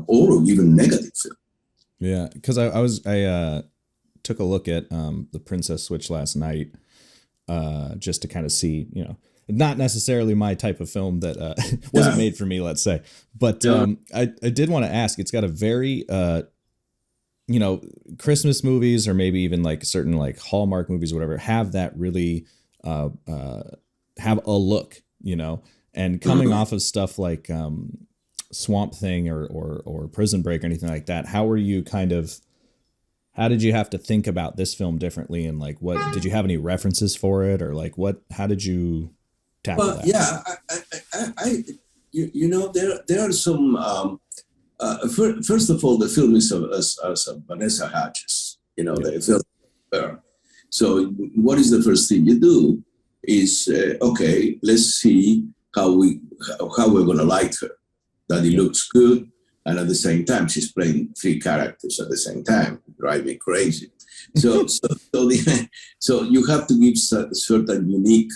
Speaker 2: or even negative film.
Speaker 1: Yeah, because I took a look at the Princess Switch last night, just to kind of see, not necessarily my type of film that wasn't made for me, let's say, but I did want to ask. It's got a very Christmas movies, or maybe even like certain like Hallmark movies, or whatever, have that really have a look, and coming off of stuff like Swamp Thing or Prison Break or anything like that, how did you have to think about this film differently? And like, what did you have any references for it, or like how did you tackle that?
Speaker 2: Yeah, there are some, first of all, the film is as Vanessa Hudgens, the film. So what is the first thing you do is, okay, let's see how we're going to light her. That it looks good, and at the same time, she's playing 3 characters at the same time, drive me crazy. So you have to give a certain unique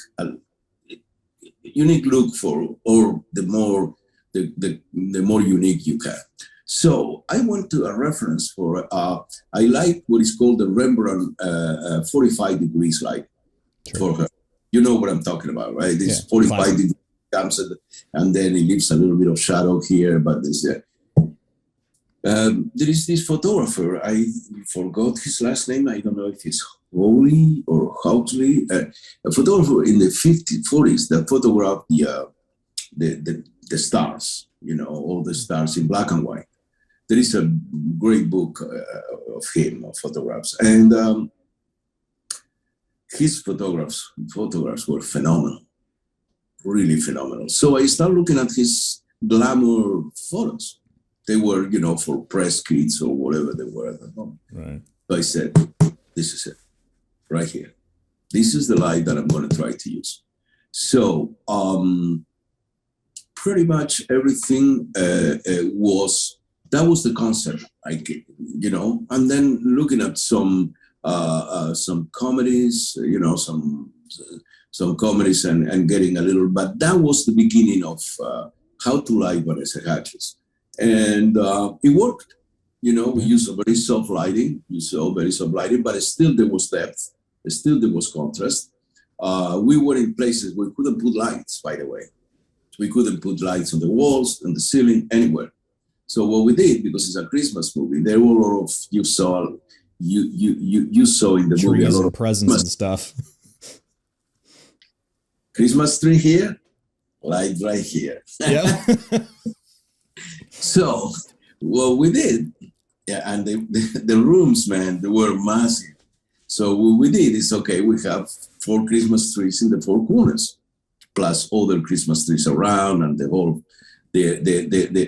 Speaker 2: look for, or the more unique you can. So I went to a reference for, I like what is called the Rembrandt 45 degrees light for her. You know what I'm talking about, right? This 45 degrees comes and then it leaves a little bit of shadow here, but there is this photographer, I forgot his last name, I don't know if it's Hawley or Hawley, a photographer in the 40s that photographed the stars, all the stars in black and white. There is a great book of him, of photographs, and his photographs were phenomenal. really phenomenal. So I started looking at his glamour photos. They were, for press kits or whatever they were at the moment.
Speaker 1: Right.
Speaker 2: So I said, this is it, right here. This is the light that I'm going to try to use. So pretty much everything that was the concept. And then looking at some comedies, some comedies and getting a little, but that was the beginning of how to light Vanessa Hudgens. And it worked. We used a very soft lighting, but still there was depth. Still there was contrast. We were in places we couldn't put lights, by the way. We couldn't put lights on the walls, on the ceiling, anywhere. So what we did, because it's a Christmas movie, there were a lot of, you saw in the
Speaker 1: trees
Speaker 2: movie a lot
Speaker 1: and
Speaker 2: of
Speaker 1: presents and stuff.
Speaker 2: Christmas tree here, light right here.
Speaker 1: Yeah.
Speaker 2: So what we did, and the rooms, man, they were massive. So what we did is, okay, we have 4 Christmas trees in the 4 corners, plus other Christmas trees around, and the whole,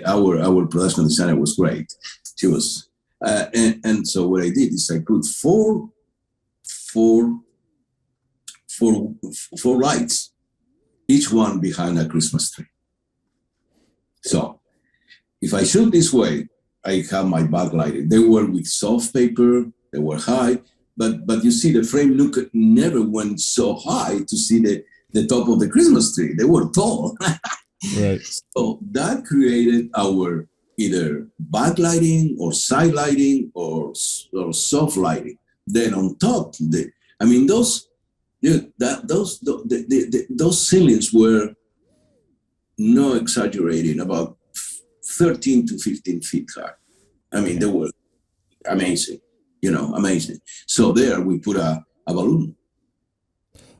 Speaker 2: our production designer was great. She was, and so what I did is I put four lights, each one behind a Christmas tree. So if I shoot this way, I have my backlighting. They were with soft paper, they were high, but you see the frame never went so high to see the top of the Christmas tree. They were tall.
Speaker 1: Right. So
Speaker 2: that created our either backlighting or side lighting or soft lighting. Then on top, those ceilings were, no exaggerating, about 13 to 15 feet high. They were amazing, amazing. So there we put a balloon.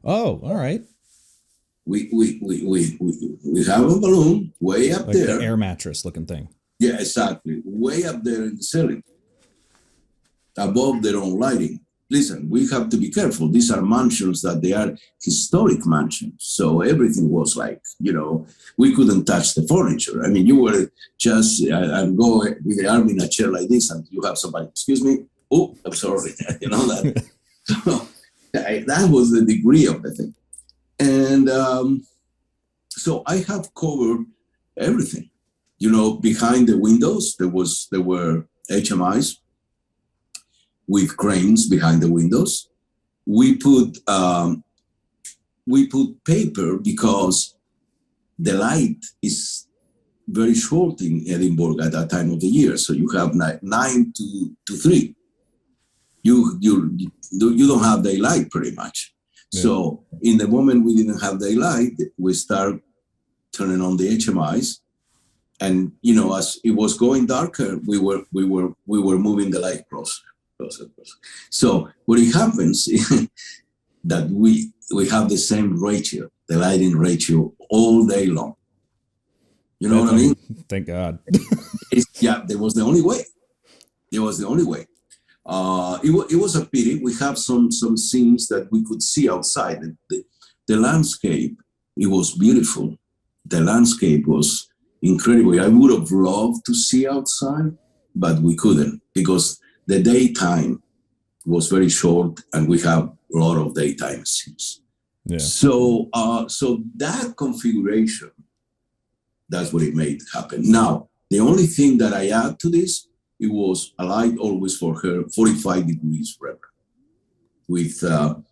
Speaker 1: Oh, all right.
Speaker 2: We have a balloon way up
Speaker 1: like
Speaker 2: there.
Speaker 1: The air mattress looking thing.
Speaker 2: Yeah, exactly. Way up there in the ceiling, above their own lighting. Listen, we have to be careful. These are mansions that they are historic mansions. So everything was like, we couldn't touch the furniture. You were just, and go with the arm in a chair like this, and you have somebody, excuse me, oh, I'm sorry, that. So that was the degree of the thing. And so I have covered everything. Behind the windows, there were HMIs with cranes behind the windows. We put paper because the light is very short in Edinburgh at that time of the year. So you have 9 to 3. You don't have daylight pretty much. Yeah. So in the moment we didn't have daylight, we start turning on the HMIs, and as it was going darker, we were moving the light closer. So what it happens is that we have the same ratio, the lighting ratio, all day long. You know what I mean?
Speaker 1: Thank God.
Speaker 2: There was the only way. It was a pity. We have some scenes that we could see outside. The landscape, it was beautiful. The landscape was incredible. I would have loved to see outside, but we couldn't because the daytime was very short, and we have a lot of daytime scenes. Yeah. So that configuration, that's what it made happen. Now, the only thing that I add to this, it was a light always for her, 45 degrees forever, with a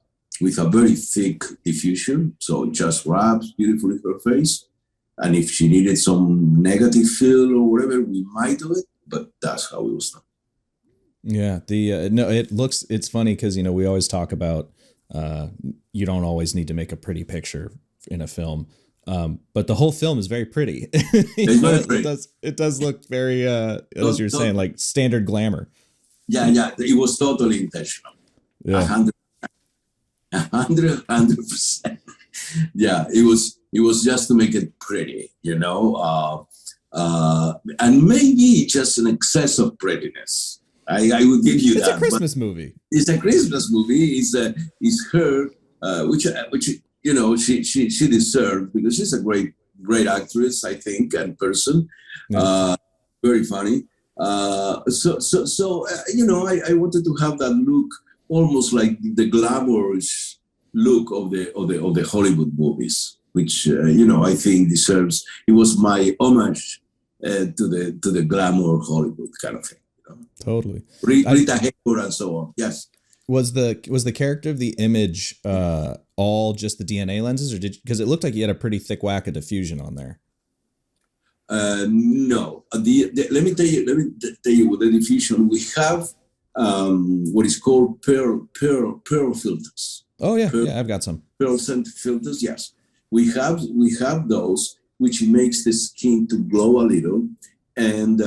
Speaker 2: very thick diffusion. So it just wraps beautifully her face. And if she needed some negative fill or whatever, we might do it, but that's how it was done.
Speaker 1: Yeah, it's funny because, we always talk about you don't always need to make a pretty picture in a film. But the whole film is very pretty. It does look very, as you're saying, like standard glamour.
Speaker 2: Yeah. It was totally intentional. Yeah. 100%. Yeah, it was just to make it pretty, and maybe just an excess of prettiness. I would give you
Speaker 1: It's a Christmas movie.
Speaker 2: It's a Christmas movie. It's her, which she deserved, because she's a great actress, I think, and person.
Speaker 1: Yeah.
Speaker 2: Very funny. I wanted to have that look, almost like the glamorous look of the Hollywood movies, which I think deserves. It was my homage to the glamour Hollywood kind of thing.
Speaker 1: Totally.
Speaker 2: Rita Hayworth and so on. Yes.
Speaker 1: Was the character of the image all just the DNA lenses, or because it looked like you had a pretty thick whack of diffusion on there?
Speaker 2: No. Let me tell you with the diffusion, we have what is called pearl filters.
Speaker 1: Oh yeah, I've got some
Speaker 2: pearl scent filters. Yes, we have those, which makes the skin to glow a little, and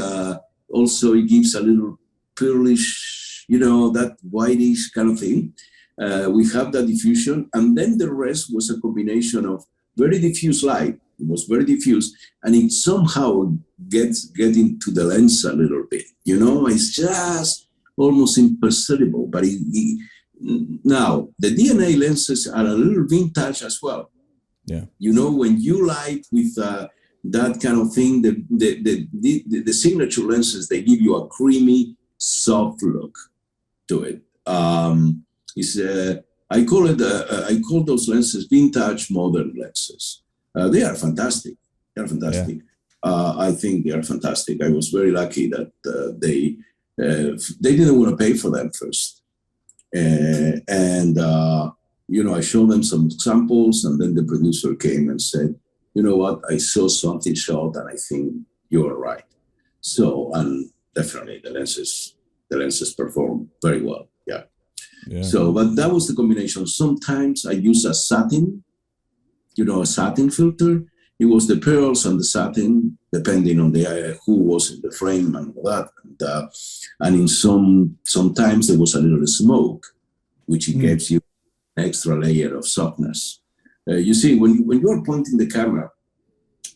Speaker 2: also it gives a little pearlish, that whitish kind of thing. We have that diffusion, and then the rest was a combination of very diffuse light. It was very diffuse, and it somehow gets into the lens a little bit. It's just almost imperceptible. But now the DNA lenses are a little vintage as well.
Speaker 1: Yeah.
Speaker 2: When you light with that kind of thing, the signature lenses, they give you a creamy, soft look to it. I call those lenses vintage modern lenses. They are fantastic. Yeah. I think they are fantastic. I was very lucky that they didn't want to pay for them first, and I showed them some samples, and then the producer came and said, "You know what? I saw something shot, and I think you're right." So, and definitely the lenses perform very well. Yeah. So, but that was the combination. Sometimes I use a satin. A satin filter. It was the pearls and the satin, depending on the who was in the frame and all that. And in sometimes there was a little smoke, which it gives you an extra layer of softness. You see, when you are pointing the camera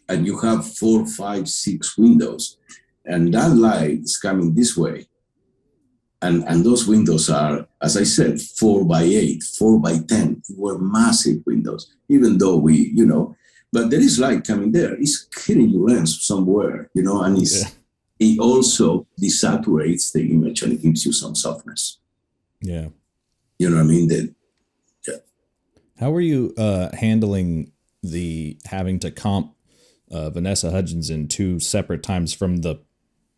Speaker 2: and you have 4, 5, 6 windows, and that light is coming this way, and those windows are, as I said, 4 by 8, 4 by 10, were massive windows, even though but there is light coming there. It's hitting your lens somewhere, and it also desaturates the image, and it gives you some softness.
Speaker 1: Yeah.
Speaker 2: You know what I mean?
Speaker 1: How were you handling the having to comp Vanessa Hudgens in 2 separate times from the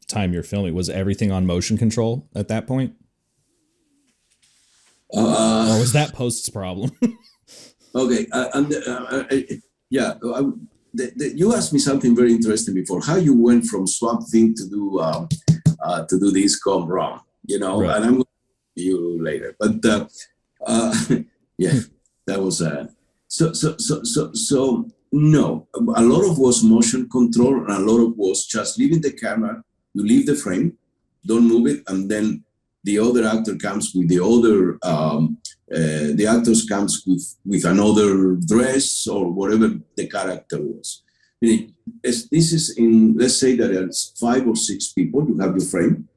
Speaker 1: time you're filming? Was everything on motion control at that point? Or was that post's problem?
Speaker 2: Okay. You asked me something very interesting before, how you went from Swamp Thing to do this gone wrong, right. And I'm going to tell you later. But that was so no, a lot of was motion control, and a lot of was just leaving the camera. You leave the frame, don't move it, and then the other actor comes with the other. The actors comes with another dress or whatever the character was. This is let's say that it's 5 or 6 people. You have your frame,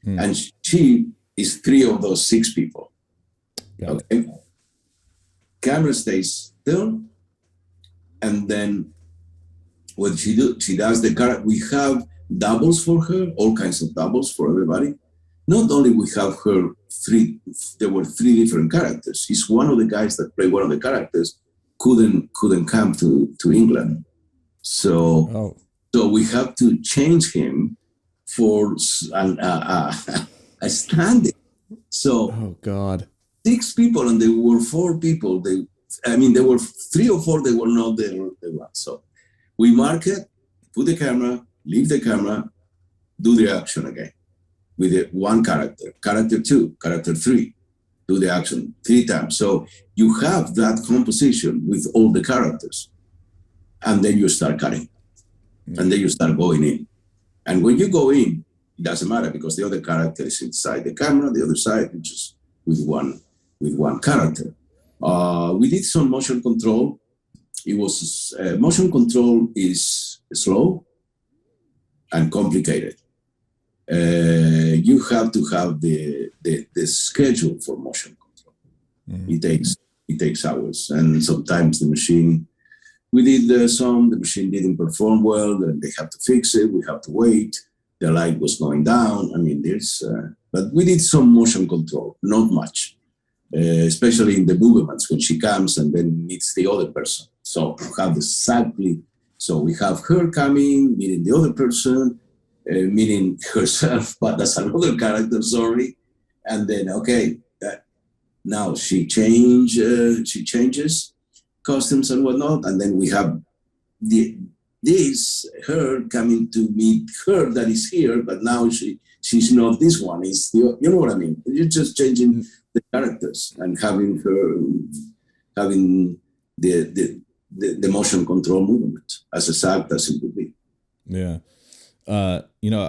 Speaker 2: and she is 3 of those 6 people. Okay. Camera stays still, and then what she does the character. We have doubles for her, all kinds of doubles for everybody. Not only we have her 3, there were 3 different characters. He's one of the guys that played one of the characters couldn't come to England, so we have to change him for a stand-in. So,
Speaker 1: oh God,
Speaker 2: 6 people, and there were 4 people. There were 3 or 4. They were not the one. So we mark it, put the camera, leave the camera, do the action again with one character, character 2, character 3, do the action 3 times. So you have that composition with all the characters, and then you start cutting, and then you start going in. And when you go in, it doesn't matter, because the other character is inside the camera, the other side, just with one character. We did some motion control. It was motion control is slow and complicated. You have to have the schedule for motion control. It takes it takes hours. And sometimes we did the machine didn't perform well, and they have to fix it. We have to wait. The light was going down. I mean, but we did some motion control, not much, especially in the movements when she comes and then meets the other person. So we have her coming, meeting the other person, meeting herself, but that's another character, sorry. And then, okay, now she changes costumes and whatnot, and then we have her coming to meet her that is here, but now she's not this one. It's you know what I mean? You're just changing the characters and having the motion control movement as exact as it would be.
Speaker 1: Yeah. I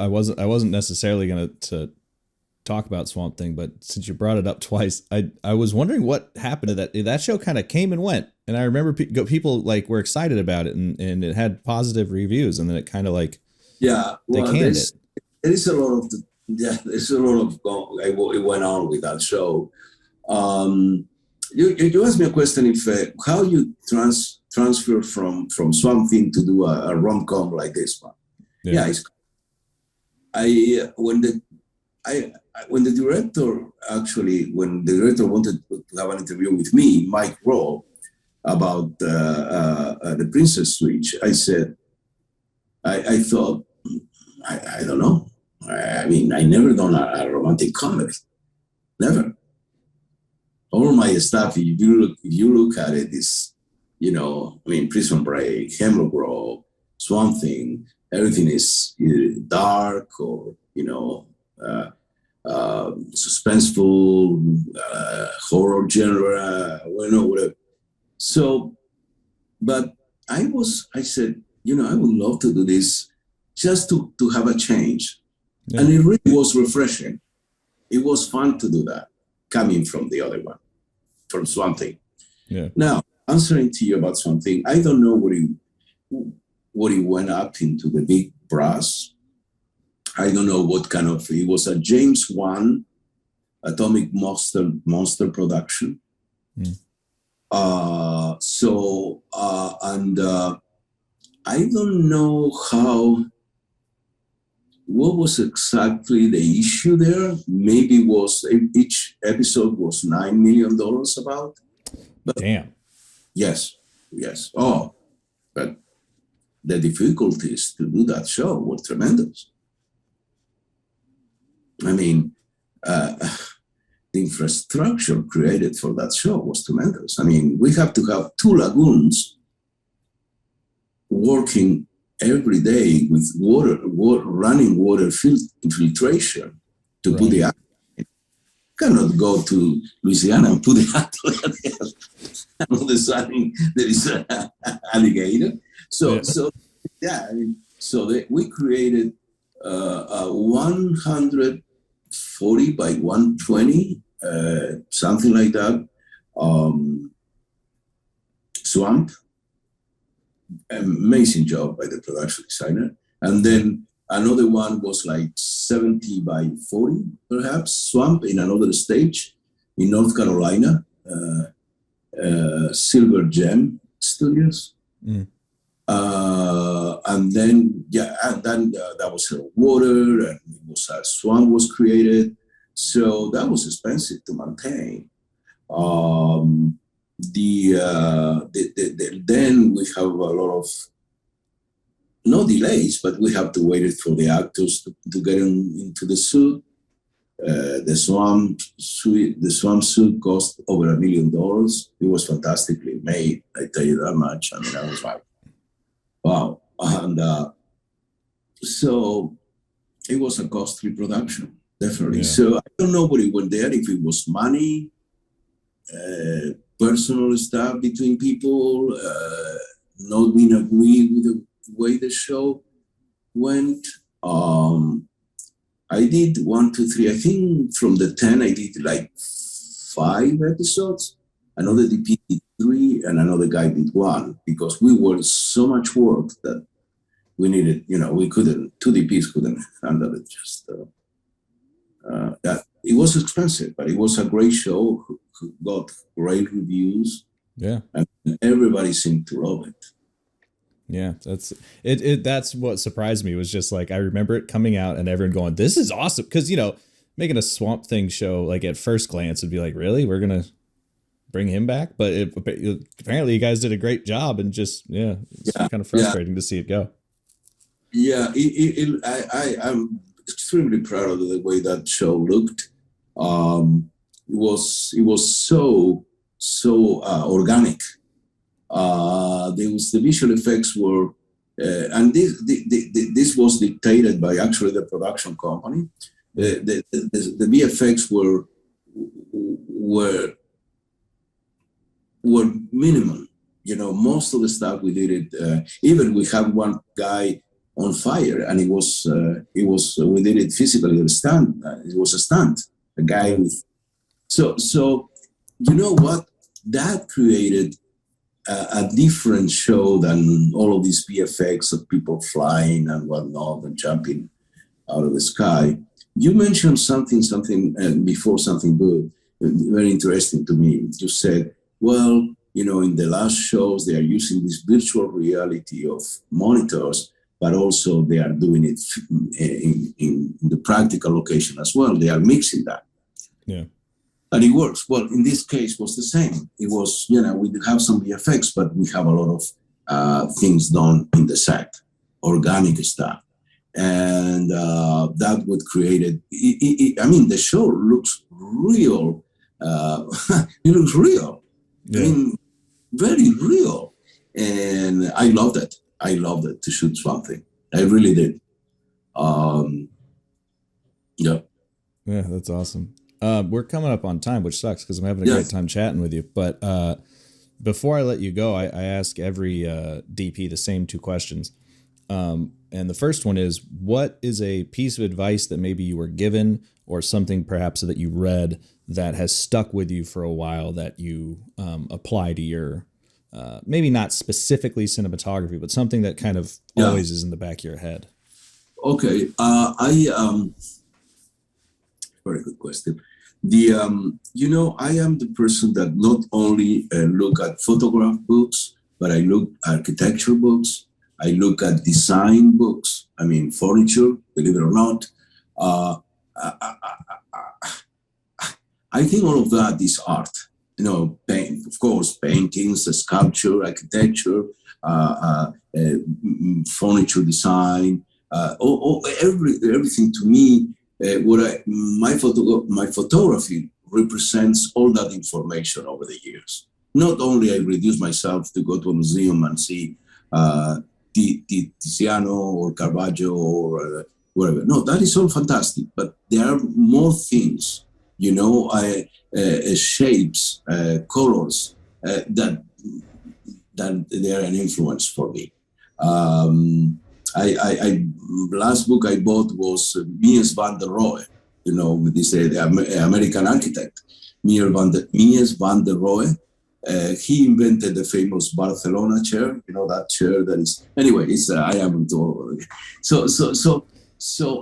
Speaker 1: wasn't necessarily going to talk about Swamp Thing, but since you brought it up twice, I was wondering what happened to that show. Kind of came and went, and I remember people like were excited about it, and it had positive reviews, and then it kind of like they canned it.
Speaker 2: There's a lot of it went on with that show. You asked me a question if how you transfer from Swamp Thing to do a rom-com like this one. Yeah, when the director wanted to have an interview with me, Mike Rowe, about the Princess Switch, I said, I thought, I don't know. I mean, I never done a romantic comedy, never. All my stuff, if you look at it, is, Prison Break, Hemlock Grove, Swamp Thing, everything is either dark or, suspenseful, horror genre, whatever. So, but I said, I would love to do this just to have a change. Yeah. And it really was refreshing. It was fun to do that, coming from the other one, from Swamp Thing. Yeah. Now, answering to you about Swamp Thing, I don't know what he went up into the big brass. I don't know what kind of, it was a James Wan Atomic Monster production. Mm. I don't know what was exactly the issue there. Maybe each episode was $9 million about. But
Speaker 1: damn.
Speaker 2: Yes. Oh, but the difficulties to do that show were tremendous. I mean, the infrastructure created for that show was tremendous. I mean, we have to have 2 lagoons working every day with running water infiltration to put the actor. You cannot go to Louisiana and put the actor and all of a sudden there is an alligator. We created a 140 by 120, something like that, swamp. Amazing job by the production designer. And then another one was like 70 by 40, perhaps, swamp in another stage in North Carolina, Silver Gem Studios. Mm. And then that was water, and it was a swamp was created. So that was expensive to maintain. Then we have a lot of, no delays, but we have to wait for the actors to get into the suit. The swamp suit cost over $1 million. It was fantastically made, I tell you that much. I mean, I was like, wow. And so it was a costly production, definitely. Yeah. So I don't know what it went there, if it was money, personal stuff between people, not being agreed with the way the show went. I did 1, 2, 3. I think from the 10, I did like 5 episodes. Another DP did 3, and another guy did 1, because we were so much work that we needed, 2 DPs couldn't handle it. Just that it was expensive, but it was a great show. got great reviews.
Speaker 1: Yeah.
Speaker 2: And everybody seemed to love it.
Speaker 1: Yeah, that's it. That's what surprised me, was just like, I remember it coming out and everyone going, "This is awesome." Because, making a Swamp Thing show, like, at first glance would be like, really, we're gonna bring him back? But apparently you guys did a great job, and just it's kind of frustrating to see it go.
Speaker 2: Yeah, I'm extremely proud of the way that show looked. It was so organic. The visual effects were, and this was dictated by actually the production company. The VFX were minimum. Most of the stuff we did it. Even we have one guy on fire, and we did it physically. It was a stunt. A guy with. So you know what? That created a different show than all of these VFX of people flying and whatnot and jumping out of the sky. You mentioned something before, something good, very interesting to me. You said, well, in the last shows, they are using this virtual reality of monitors, but also they are doing it in the practical location as well. They are mixing that.
Speaker 1: Yeah.
Speaker 2: And it works. Well, in this case, was the same. It was, we have some VFX, but we have a lot of things done in the set, organic stuff. And that would create it. I mean, the show looks real. It looks real.
Speaker 1: Yeah.
Speaker 2: I mean, very real. And I loved it. I loved it to shoot something. I really did. Yeah.
Speaker 1: Yeah, that's awesome. We're coming up on time, which sucks because I'm having a great time chatting with you. But before I let you go, I ask every DP the same two questions. And the first one is, what is a piece of advice that maybe you were given, or something perhaps that you read that has stuck with you for a while that you apply to your, maybe not specifically cinematography, but something that kind of always is in the back of your head?
Speaker 2: Okay. Very good question. I am the person that not only look at photograph books, but I look at architecture books. I look at design books. I mean, furniture, believe it or not. I think all of that is art. Of course, paintings, sculpture, architecture, furniture design, everything to me. My photography represents all that information over the years. Not only I reduce myself to go to a museum and see Tiziano or Caravaggio or whatever. No, that is all fantastic, but there are more things, shapes, colors that they are an influence for me. Last book I bought was Mies van der Rohe, the American architect, Mies van der Rohe. He invented the famous Barcelona chair, that chair that is, anyway, I haven't told. So,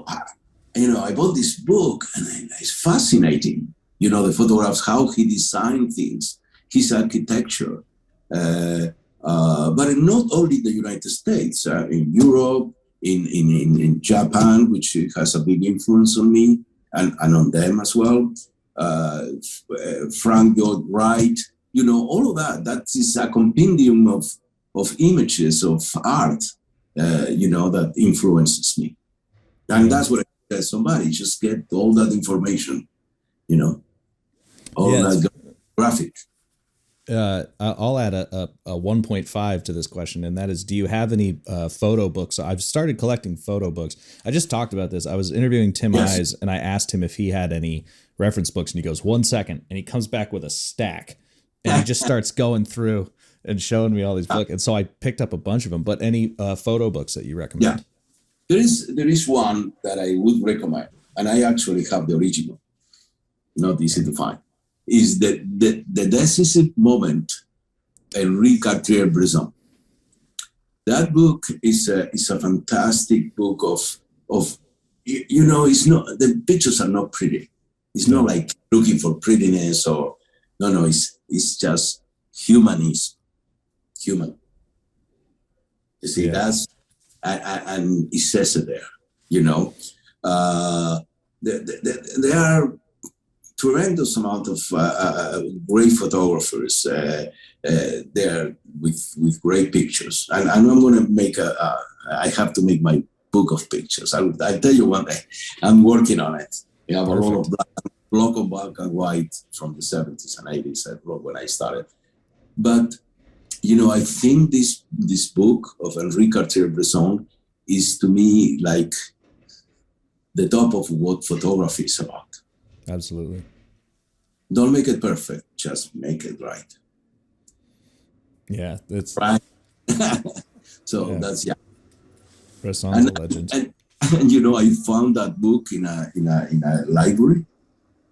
Speaker 2: I bought this book, and it's fascinating, the photographs, how he designed things, his architecture. But not only the United States, in Europe, in Japan, which has a big influence on me and on them as well. Frank Lloyd Wright, all of that. That is a compendium of images of art, that influences me. And that's what I tell somebody: just get all that information, all that graphic.
Speaker 1: I'll add a 1.5 to this question, and that is, do you have any photo books? I've started collecting photo books. I just talked about this. I was interviewing Tim Eyes, and I asked him if he had any reference books, and he goes, 1 second, and he comes back with a stack, and he just starts going through and showing me all these books. And so I picked up a bunch of them. But any photo books that you recommend?
Speaker 2: Yeah, there is one that I would recommend, and I actually have the original. Not easy to find. Is the decisive moment, Henri Cartier-Bresson. That book is a fantastic book of it's not, the pictures are not pretty. It's not like looking for prettiness or No, it's just humanism, human. You see,
Speaker 1: Yeah,
Speaker 2: that's and it says it there. You know, uh, there are tremendous amount of great photographers there with great pictures, and I'm going to make I have to make my book of pictures. I tell you one day, I'm working on it. We have a lot of
Speaker 1: perfect.
Speaker 2: block of black and white from the 70s and 80s when I started. But I think this book of Henri Cartier-Bresson is to me like the top of what photography is about.
Speaker 1: Absolutely.
Speaker 2: Don't make it perfect, just make it right.
Speaker 1: Yeah, it's
Speaker 2: Right. So
Speaker 1: yeah.
Speaker 2: that's, yeah.
Speaker 1: Bresson's
Speaker 2: And
Speaker 1: a legend.
Speaker 2: and, and I found that book in a library.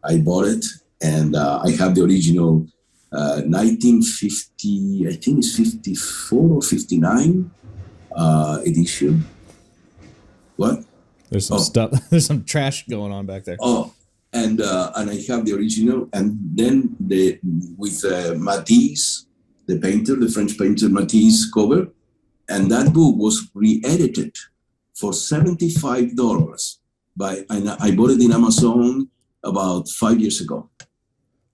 Speaker 2: I bought it, and I have the original 1950, I think it's 54 or 59 edition. What?
Speaker 1: There's some
Speaker 2: Oh,
Speaker 1: stuff. There's some trash going on back there.
Speaker 2: oh, and I have the original, and then the with Matisse, the painter, the French painter Matisse cover, and that book was re-edited for $75 and I bought it in Amazon about 5 years ago.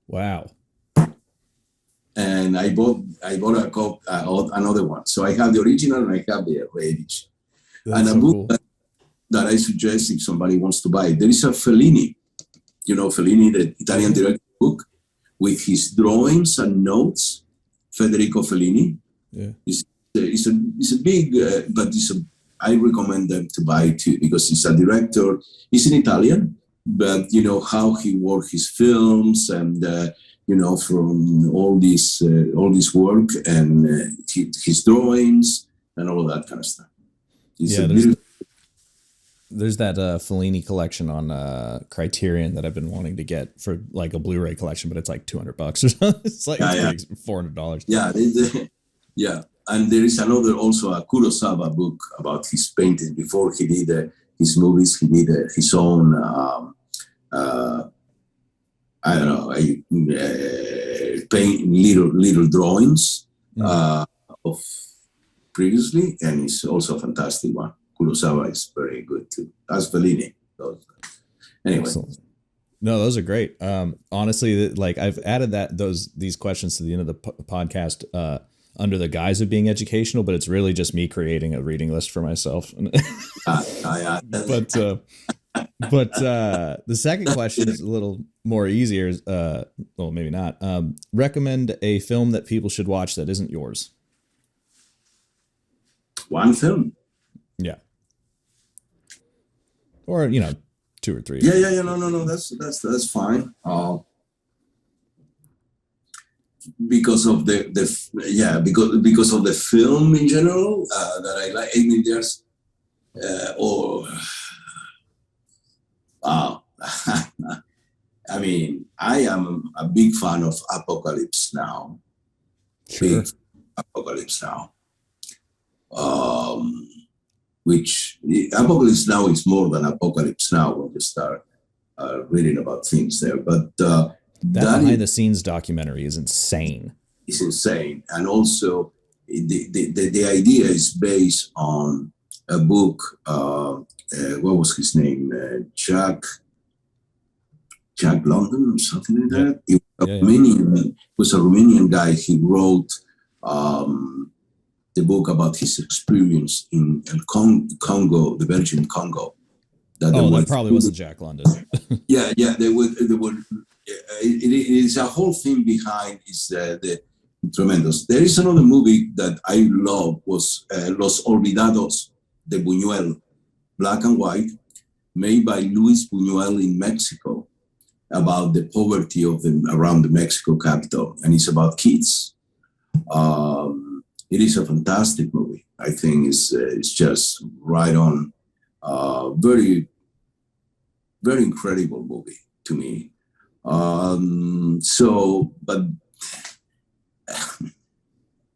Speaker 1: Wow.
Speaker 2: And I bought another one. So I have the original and I have the re-edition. And
Speaker 1: That's
Speaker 2: a
Speaker 1: so
Speaker 2: book
Speaker 1: cool.
Speaker 2: that I suggest if somebody wants to buy it. There is a Fellini, Fellini, the Italian director book, with his drawings and notes. Federico Fellini.
Speaker 1: Yeah.
Speaker 2: It's a big, but I recommend them to buy it too, because he's a director. He's in Italian, but how he worked his films, and from all this work, and his drawings and all of that kind of stuff. It's
Speaker 1: Yeah,
Speaker 2: a beautiful.
Speaker 1: there's that Fellini collection on Criterion that I've been wanting to get for like a Blu-ray collection, but it's like $200 or something. It's like it's $400.
Speaker 2: Yeah, yeah. And there is another, also a Kurosawa book about his paintings. Before he did his movies, he did his own, I don't know, paint little drawings of previously, and it's also a fantastic one. Kurosawa is very good too. That's Fellini. Anyway.
Speaker 1: Excellent. No, those are great. Honestly, like I've added these questions to the end of the podcast under the guise of being educational, but it's really just me creating a reading list for myself. But the second question is a little more easier. Well, maybe not. Recommend a film that people should watch that isn't yours.
Speaker 2: One film.
Speaker 1: Yeah. Or, 2 or 3.
Speaker 2: Yeah. No. That's fine. Because of because of the film in general that I like. I mean, there's I mean, I am a big fan of Apocalypse Now.
Speaker 1: Sure.
Speaker 2: Big Apocalypse Now. Which Apocalypse Now is more than Apocalypse Now when you start reading about things there. But
Speaker 1: that behind the scenes documentary is insane.
Speaker 2: It's insane. And also the idea is based on a book, what was his name? Jack London or something like that. It was a Romanian guy. He wrote the book about his experience in Congo, the Belgian Congo.
Speaker 1: That probably wasn't Jack London.
Speaker 2: Yeah. They were. It is a whole thing behind is the tremendous. There is another movie that I love, was Los Olvidados de Buñuel, black and white, made by Luis Buñuel in Mexico, about the poverty around the Mexico capital, and it's about kids. It is a fantastic movie. I think it's just right on. Very, very incredible movie to me. But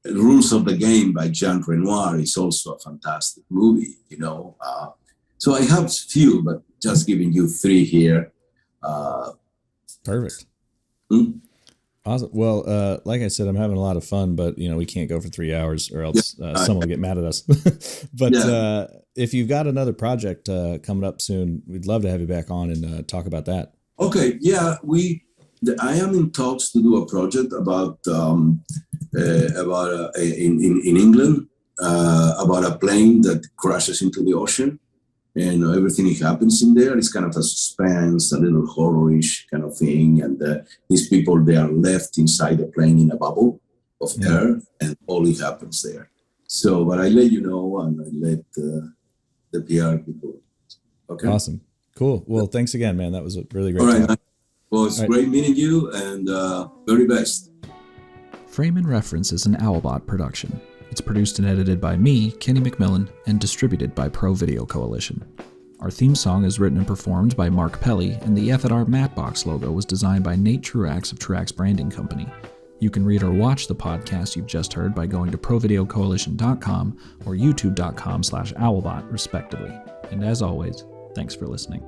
Speaker 2: Rules of the Game by Jean Renoir is also a fantastic movie, So I have few, but just giving you 3 here.
Speaker 1: Perfect. Awesome. Well, like I said, I'm having a lot of fun, but we can't go for 3 hours or
Speaker 2: Yeah,
Speaker 1: else someone will get mad at us. But
Speaker 2: yeah.
Speaker 1: if you've got another project coming up soon, we'd love to have you back on and talk about that.
Speaker 2: Okay, yeah. I am in talks to do a project about in England about a plane that crashes into the ocean, and everything that happens in there is kind of a suspense, a little horror-ish kind of thing. And these people, they are left inside the plane in a bubble of air, and all it happens there. So, but I let you know, and I let the PR people. Okay.
Speaker 1: Awesome. Cool. Well, thanks again, man. That was a really
Speaker 2: All
Speaker 1: great
Speaker 2: right,
Speaker 1: talk.
Speaker 2: man. Well, it's
Speaker 1: All right.
Speaker 2: great meeting you, and very best.
Speaker 1: Frame and Reference is an Owlbot production. It's produced and edited by me, Kenny McMillan, and distributed by Pro Video Coalition. Our theme song is written and performed by Mark Pelly, and the F&R Mattbox logo was designed by Nate Truax of Truax Branding Company. You can read or watch the podcast you've just heard by going to provideocoalition.com or youtube.com/owlbot, respectively. And as always, thanks for listening.